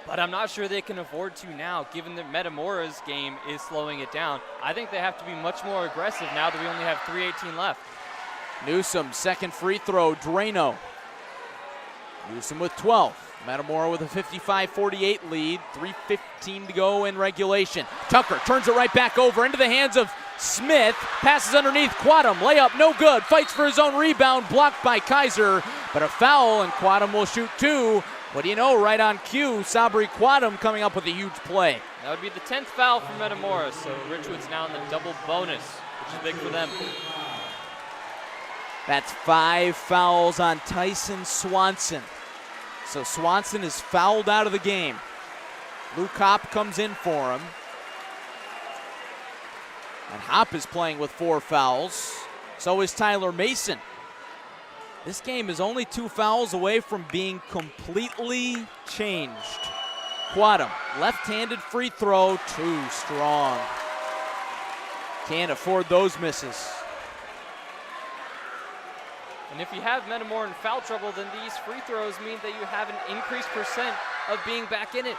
but I'm not sure they can afford to now, given that Metamora's game is slowing it down. I think they have to be much more aggressive now that we only have 3:18 left. Newsom, second free throw, Drano. Newsom with 12. Metamora with a 55-48 lead. 3:15 to go in regulation. Tucker turns it right back over into the hands of Smith. Passes underneath Quadam. Layup no good. Fights for his own rebound. Blocked by Kaiser. But a foul, and Quadam will shoot 2. What do you know? Right on cue, Sabri Quadam coming up with a huge play. That would be the 10th foul for Metamora, so Richwoods now in the double bonus, which is big for them. That's 5 fouls on Tyson Swanson. So Swanson is fouled out of the game. Luke Hop comes in for him. And Hop is playing with 4 fouls. So is Tyler Mason. This game is only 2 fouls away from being completely changed. Quadam, left-handed free throw, too strong. Can't afford those misses. And if you have Metamora in foul trouble, then these free throws mean that you have an increased percent of being back in it.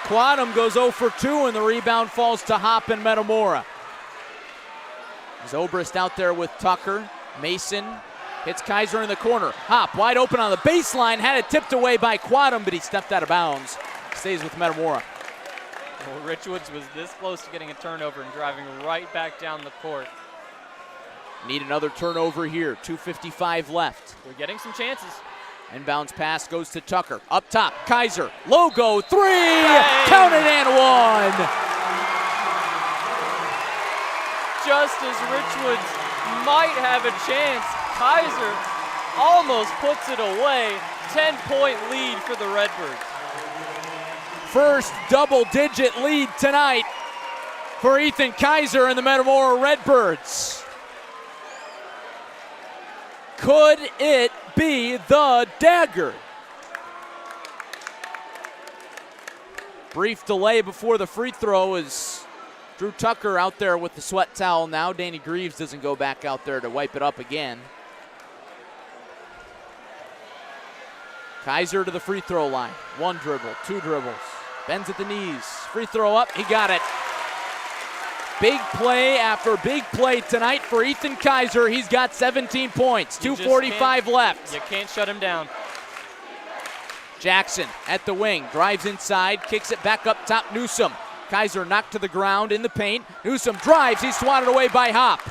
Quadum goes 0 for 2, and the rebound falls to Hop and Metamora. Zobrist out there with Tucker. Mason hits Kaiser in the corner. Hop wide open on the baseline, had it tipped away by Quadum, but he stepped out of bounds. Stays with Metamora. Well, Richwoods was this close to getting a turnover and driving right back down the court. Need another turnover here. 2:55 left. We're getting some chances. Inbounds pass goes to Tucker. Up top, Kaiser. Logo, 3! Bang! Count it and one! Just as Richwoods might have a chance, Kaiser almost puts it away. 10-point lead for the Redbirds. First double-digit lead tonight for Ethan Kaiser and the Metamora Redbirds. Could it be the dagger? Brief delay before the free throw as Drew Tucker out there with the sweat towel now. Danny Greaves doesn't go back out there to wipe it up again. Kaiser to the free throw line. 1 dribble, 2 dribbles. Bends at the knees. Free throw up, he got it. Big play after big play tonight for Ethan Kaiser. He's got 17 points, 2:45 left. You can't shut him down. Jackson at the wing, drives inside, kicks it back up top, Newsom. Kaiser knocked to the ground in the paint. Newsom drives, he's swatted away by Hop.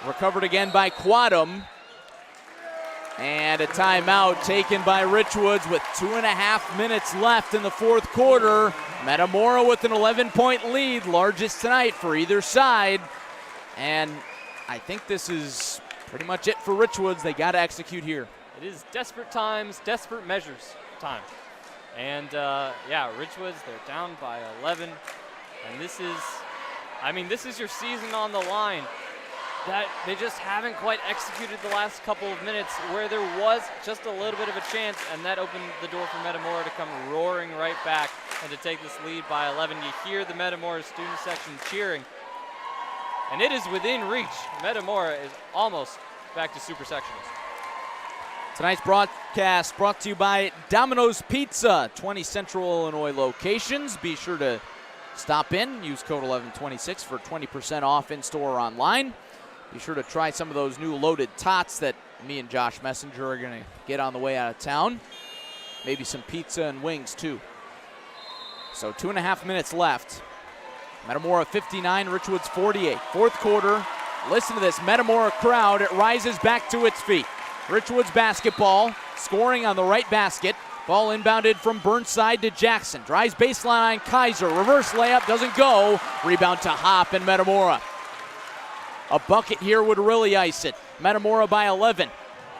Recovered again by Quadum. And a timeout taken by Richwoods with 2.5 minutes left in the fourth quarter. Metamora with an 11-point lead, largest tonight for either side. And I think this is pretty much it for Richwoods. They got to execute here. It is desperate times, desperate measures time. And yeah, Richwoods, they're down by 11. And this is your season on the line. That they just haven't quite executed the last couple of minutes where there was just a little bit of a chance, and that opened the door for Metamora to come roaring right back and to take this lead by 11. You hear the Metamora student section cheering, and it is within reach. Metamora is almost back to super sectionals. Tonight's broadcast brought to you by Domino's Pizza, 20 Central Illinois locations. Be sure to stop in, use code 1126 for 20% off in-store or online. Be sure to try some of those new loaded tots that me and Josh Messenger are going to get on the way out of town. Maybe some pizza and wings, too. So 2.5 minutes left. Metamora 59, Richwoods 48. Fourth quarter. Listen to this Metamora crowd. It rises back to its feet. Richwoods basketball, scoring on the right basket. Ball inbounded from Burnside to Jackson. Drives baseline on Kaiser. Reverse layup doesn't go. Rebound to Hop and Metamora. A bucket here would really ice it. Metamora by 11.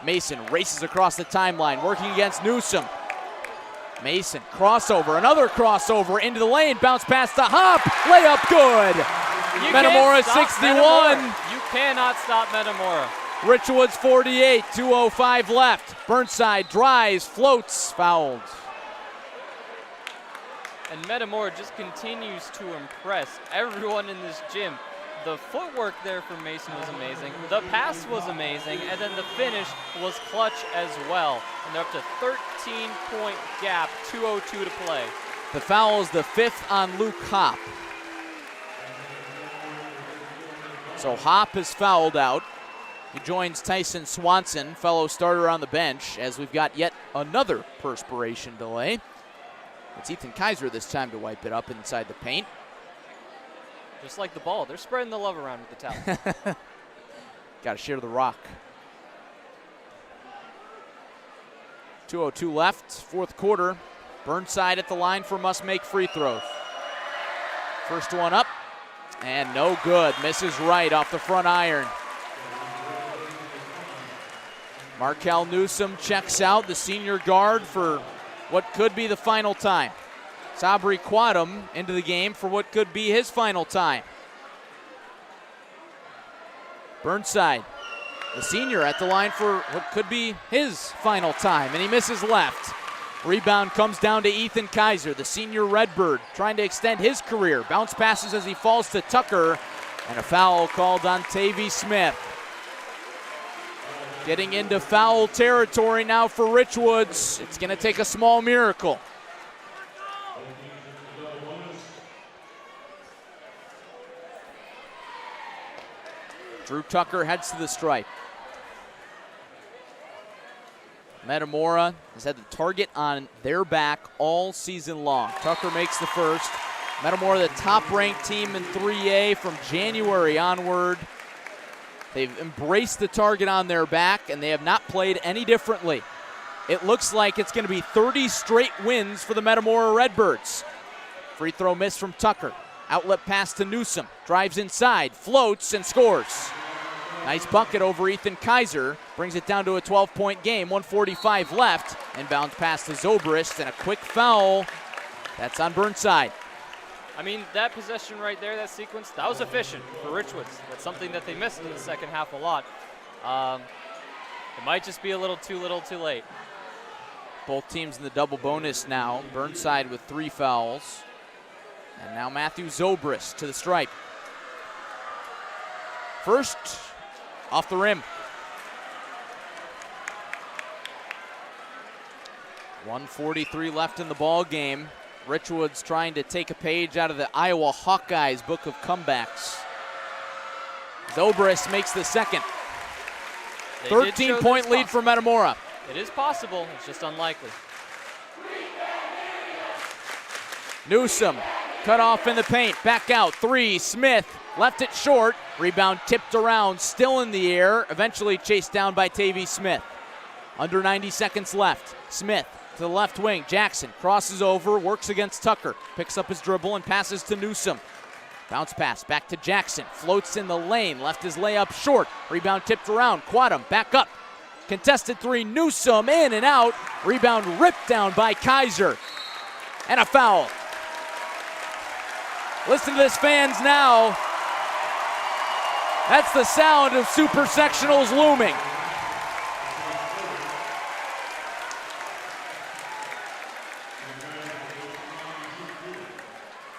Mason races across the timeline, working against Newsom. Mason, crossover, another crossover into the lane, bounce pass to Hop, layup good. Metamora 61. Metamora. You cannot stop Metamora. Richwoods 48, 2:05 left. Burnside drives, floats, fouled. And Metamora just continues to impress everyone in this gym. The footwork there for Mason was amazing. The pass was amazing, and then the finish was clutch as well. And they're up to 13-point gap, 2:02 to play. The foul is the 5th on Luke Hop. So Hop is fouled out. He joins Tyson Swanson, fellow starter on the bench, as we've got yet another perspiration delay. It's Ethan Kaiser this time to wipe it up inside the paint. Just like the ball, they're spreading the love around with the towel. Got to share the rock. 2:02 left, fourth quarter. Burnside at the line for must-make free throws. First one up, and no good. Misses right off the front iron. Markel Newsom checks out, the senior guard, for what could be the final time. Sabri Quadum into the game for what could be his final time. Burnside, the senior, at the line for what could be his final time, and he misses left. Rebound comes down to Ethan Kaiser, the senior Redbird, trying to extend his career. Bounce passes as he falls to Tucker, and a foul called on Tavy Smith. Getting into foul territory now for Richwoods. It's going to take a small miracle. Drew Tucker heads to the stripe. Metamora has had the target on their back all season long. Tucker makes the first. Metamora, the top-ranked team in 3A from January onward. They've embraced the target on their back, and they have not played any differently. It looks like it's going to be 30 straight wins for the Metamora Redbirds. Free throw miss from Tucker. Outlet pass to Newsom. Drives inside, floats, and scores. Nice bucket over Ethan Kaiser. Brings it down to a 12-point game. 1:45 left. Inbound pass to Zobrist, and a quick foul. That's on Burnside. I mean, that possession right there, that sequence, that was efficient for Richwoods. That's something that they missed in the second half a lot. It might just be a little too late. Both teams in the double bonus now. Burnside with 3 fouls. And now Matthew Zobrist to the stripe. First, off the rim. 1:43 left in the ball game. Richwoods trying to take a page out of the Iowa Hawkeyes book of comebacks. Zobrist makes the second. 13-point lead for Metamora. It is possible, it's just unlikely. Newsom, cut off in the paint, back out, 3, Smith, left it short, rebound tipped around, still in the air, eventually chased down by Tavy Smith. Under 90 seconds left, Smith to the left wing, Jackson crosses over, works against Tucker, picks up his dribble and passes to Newsom. Bounce pass back to Jackson, floats in the lane, left his layup short, rebound tipped around, Quadum back up. Contested 3, Newsom in and out, rebound ripped down by Kaiser. And a foul. Listen to this, fans, now. That's the sound of Super Sectionals looming.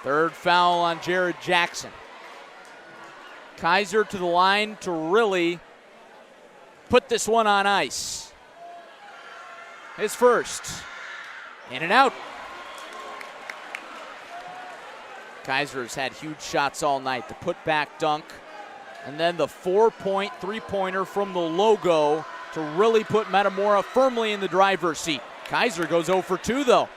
Third foul on Jared Jackson. Kaiser to the line to really put this one on ice. His first. In and out. Kaiser has had huge shots all night. The put-back dunk, and then the 4-point three-pointer from the logo to really put Metamora firmly in the driver's seat. Kaiser goes 0 for 2, though.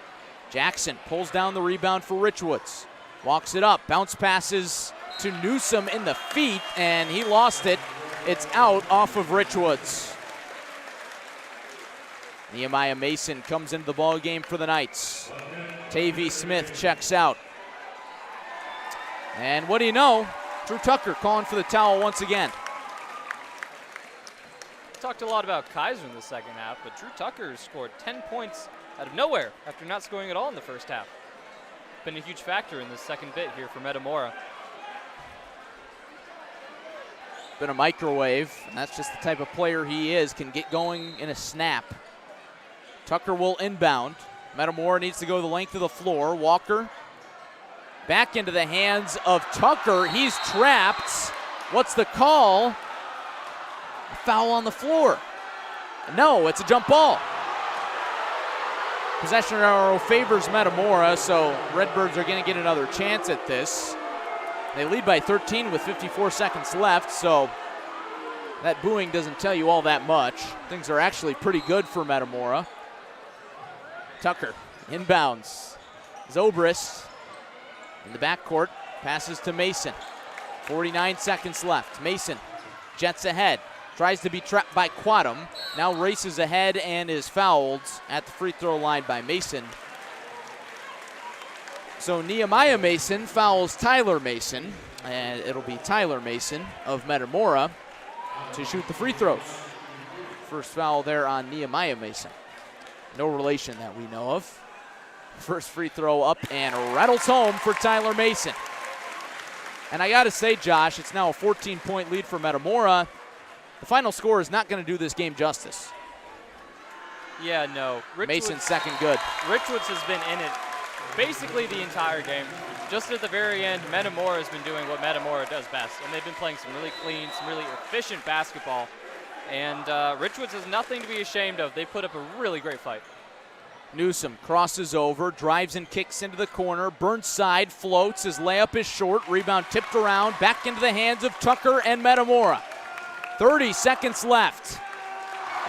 Jackson pulls down the rebound for Richwoods. Walks it up, bounce passes to Newsom in the feet, and he lost it. It's out off of Richwoods. Nehemiah Mason comes into the ball game for the Knights. Tavy Smith checks out. And what do you know? Drew Tucker calling for the towel once again. Talked a lot about Kaiser in the second half, but Drew Tucker scored 10 points out of nowhere after not scoring at all in the first half. Been a huge factor in the second bit here for Metamora. Been a microwave, and that's just the type of player he is, can get going in a snap. Tucker will inbound. Metamora needs to go the length of the floor. Walker back into the hands of Tucker. He's trapped. What's the call? A foul on the floor. No, it's a jump ball. Possession arrow favors Metamora, so Redbirds are going to get another chance at this. They lead by 13 with 54 seconds left, so that booing doesn't tell you all that much. Things are actually pretty good for Metamora. Tucker inbounds. Zobrist in the backcourt, passes to Mason. 49 seconds left. Mason jets ahead. Tries to be trapped by Quadum. Now races ahead and is fouled at the free throw line by Mason. So Nehemiah Mason fouls Tyler Mason, and it'll be Tyler Mason of Metamora to shoot the free throws. First foul there on Nehemiah Mason. No relation that we know of. First free throw up and rattles home for Tyler Mason. And I gotta say, Josh, it's now a 14-point lead for Metamora. The final score is not going to do this game justice. Yeah, no. Mason's second good. Richwoods has been in it basically the entire game. Just at the very end, Metamora has been doing what Metamora does best, and they've been playing some really clean, some really efficient basketball. And Richwoods has nothing to be ashamed of. They put up a really great fight. Newsom crosses over, drives and kicks into the corner. Burnside floats, his layup is short. Rebound tipped around, back into the hands of Tucker and Metamora. 30 seconds left.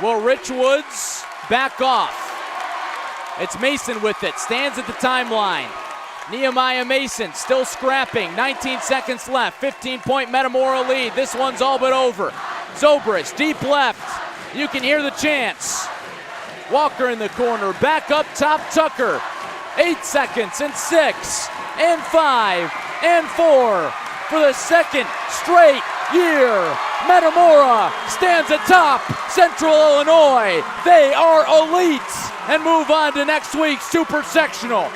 Will Richwoods back off? It's Mason with it, stands at the timeline. Nehemiah Mason still scrapping, 19 seconds left, 15-point Metamora lead. This one's all but over. Zobrist, deep left. You can hear the chants. Walker in the corner, back up top Tucker. 8 seconds, and 6, and 5, and 4. For the second straight year, Metamora stands atop Central Illinois. They are elite and move on to next week's Super Sectional.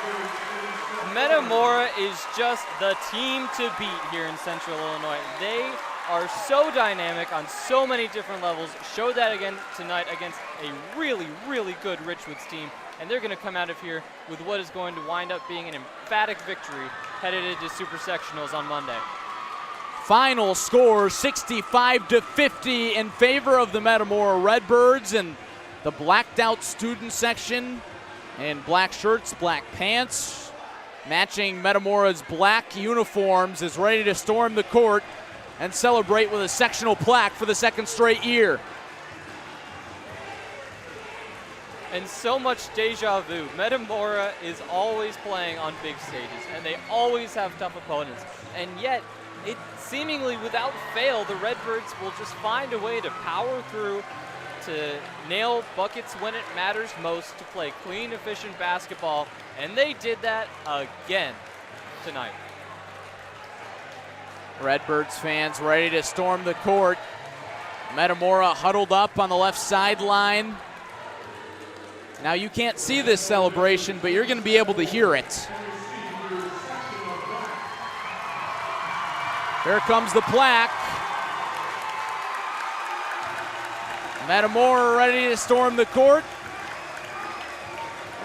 Metamora is just the team to beat here in Central Illinois. They are so dynamic on so many different levels. Showed that again tonight against a really, really good Richwoods team. And they're going to come out of here with what is going to wind up being an emphatic victory headed into Super Sectionals on Monday. Final score 65-50 in favor of the Metamora Redbirds, and the blacked out student section in black shirts, black pants, matching Metamora's black uniforms, is ready to storm the court and celebrate with a sectional plaque for the second straight year. And so much deja vu. Metamora is always playing on big stages, and they always have tough opponents. And yet, it seemingly without fail, the Redbirds will just find a way to power through, to nail buckets when it matters most, to play clean, efficient basketball. And they did that again tonight. Redbirds fans ready to storm the court. Metamora huddled up on the left sideline. Now you can't see this celebration, but you're going to be able to hear it. Here comes the plaque. Metamora ready to storm the court.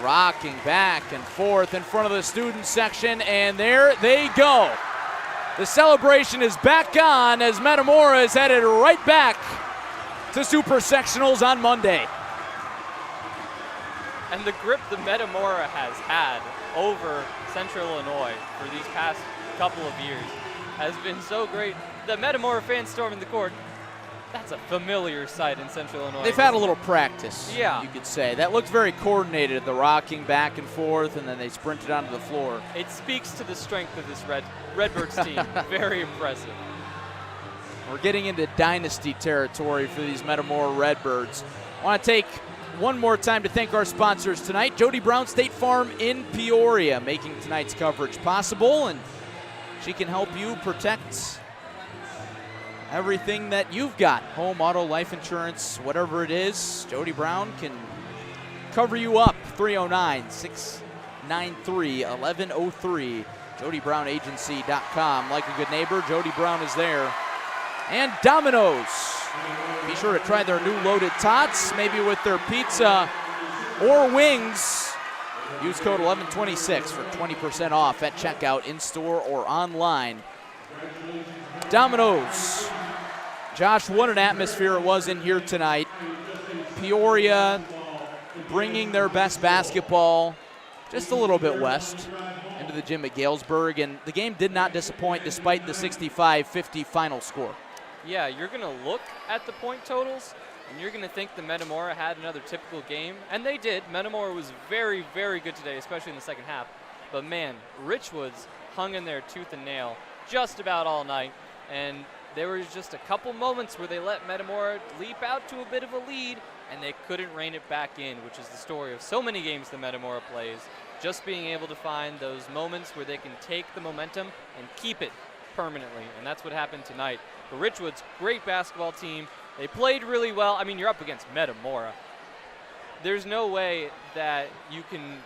Rocking back and forth in front of the student section, and there they go. The celebration is back on as Metamora is headed right back to Super Sectionals on Monday. And the grip the Metamora has had over Central Illinois for these past couple of years has been so great. The Metamora fans storming the court, that's a familiar sight in Central Illinois. They've had a little practice, yeah, you could say. That looked very coordinated, the rocking back and forth, and then they sprinted onto the floor. It speaks to the strength of this Redbirds team. Very impressive. We're getting into dynasty territory for these Metamora Redbirds. I want to take one more time to thank our sponsors tonight. Jody Brown State Farm in Peoria, making tonight's coverage possible, and she can help you protect everything that you've got. Home, auto, life insurance, whatever it is, Jody Brown can cover you up. 309-693-1103. JodyBrownAgency.com. Like a good neighbor, Jody Brown is there. And Domino's. Be sure to try their new loaded tots, maybe with their pizza or wings. Use code 1126 for 20% off at checkout, in-store or online. Domino's. Josh, what an atmosphere it was in here tonight. Peoria bringing their best basketball just a little bit west into the gym at Galesburg, and the game did not disappoint despite the 65-50 final score. Yeah, you're going to look at the point totals, and you're going to think the Metamora had another typical game, and they did. Metamora was very, very good today, especially in the second half. But man, Richwoods hung in there tooth and nail just about all night, and there was just a couple moments where they let Metamora leap out to a bit of a lead, and they couldn't rein it back in, which is the story of so many games the Metamora plays. Just being able to find those moments where they can take the momentum and keep it permanently, and that's what happened tonight. But Richwoods, great basketball team. They played really well. I mean, you're up against Metamora. There's no way that you can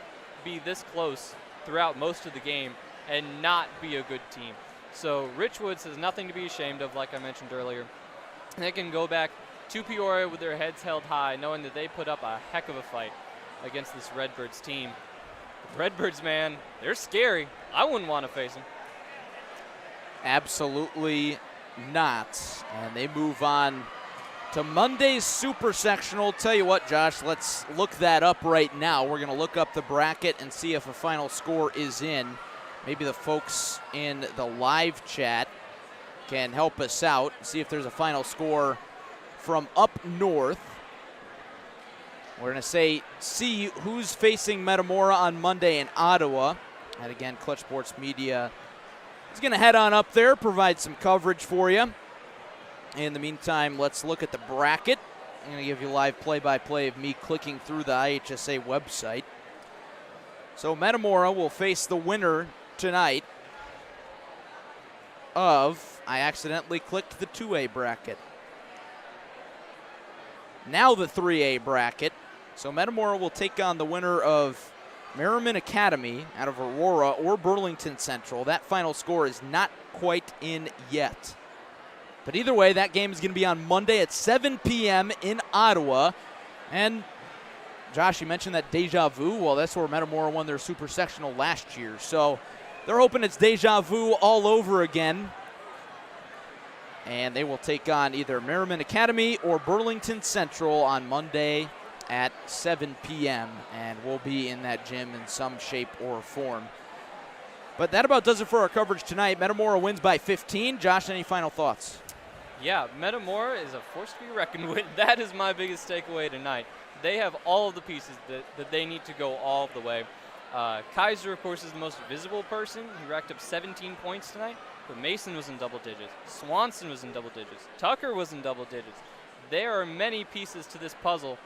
be this close throughout most of the game and not be a good team. So Richwoods has nothing to be ashamed of, like I mentioned earlier. They can go back to Peoria with their heads held high, knowing that they put up a heck of a fight against this Redbirds team. The Redbirds, man, they're scary. I wouldn't want to face them. Absolutely not. And they move on to Monday's Super Sectional. Tell you what, Josh, let's look that up right now. We're going to look up the bracket and see if a final score is in. Maybe the folks in the live chat can help us out, see if there's a final score from up north. We're going to see who's facing Metamora on Monday in Ottawa. And again, Clutch Sports Media is going to head on up there, provide some coverage for you. In the meantime, let's look at the bracket. I'm going to give you live play-by-play of me clicking through the IHSA website. So Metamora will face the winner tonight of, I accidentally clicked the 2A bracket. Now the 3A bracket. So Metamora will take on the winner of Merriman Academy out of Aurora or Burlington Central. That final score is not quite in yet. But either way, that game is going to be on Monday at 7 p.m. in Ottawa. And Josh, you mentioned that deja vu. Well, that's where Metamora won their Super Sectional last year. So they're hoping it's deja vu all over again. And they will take on either Merriman Academy or Burlington Central on Monday at 7 p.m. And we'll be in that gym in some shape or form. But that about does it for our coverage tonight. Metamora wins by 15. Josh, any final thoughts? Yeah, Metamora is a force to be reckoned with. That is my biggest takeaway tonight. They have all of the pieces that they need to go all the way. Kaiser, of course, is the most visible person. He racked up 17 points tonight, but Mason was in double digits. Swanson was in double digits. Tucker was in double digits. There are many pieces to this puzzle.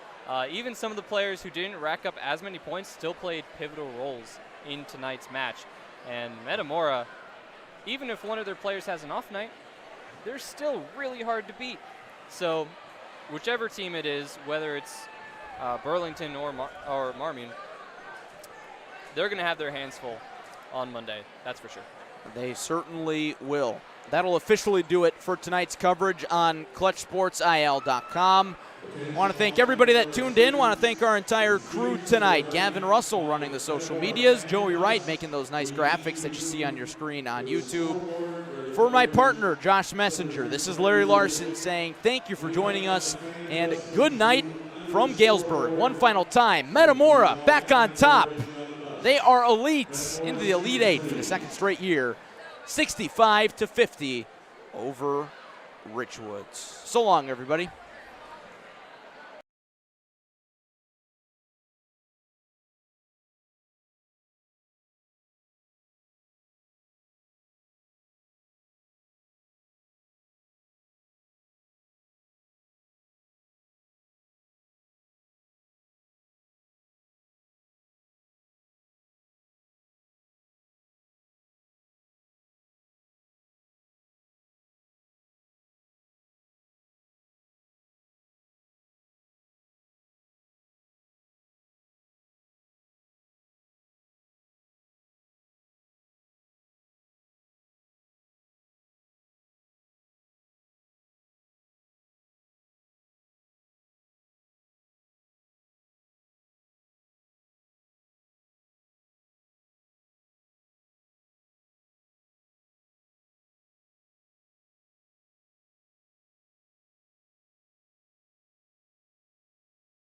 Even some of the players who didn't rack up as many points still played pivotal roles in tonight's match. And Metamora, even if one of their players has an off night, they're still really hard to beat. So whichever team it is, whether it's Burlington or Marmion, they're going to have their hands full on Monday. That's for sure. They certainly will. That'll officially do it for tonight's coverage on ClutchSportsIL.com. I want to thank everybody that tuned in. I want to thank our entire crew tonight. Gavin Russell running the social medias. Joey Wright making those nice graphics that you see on your screen on YouTube. For my partner, Josh Messenger, this is Larry Larson saying thank you for joining us and good night from Galesburg. One final time, Metamora back on top. They are elites into the Elite Eight for the second straight year, 65-50 over Richwoods. So long, everybody.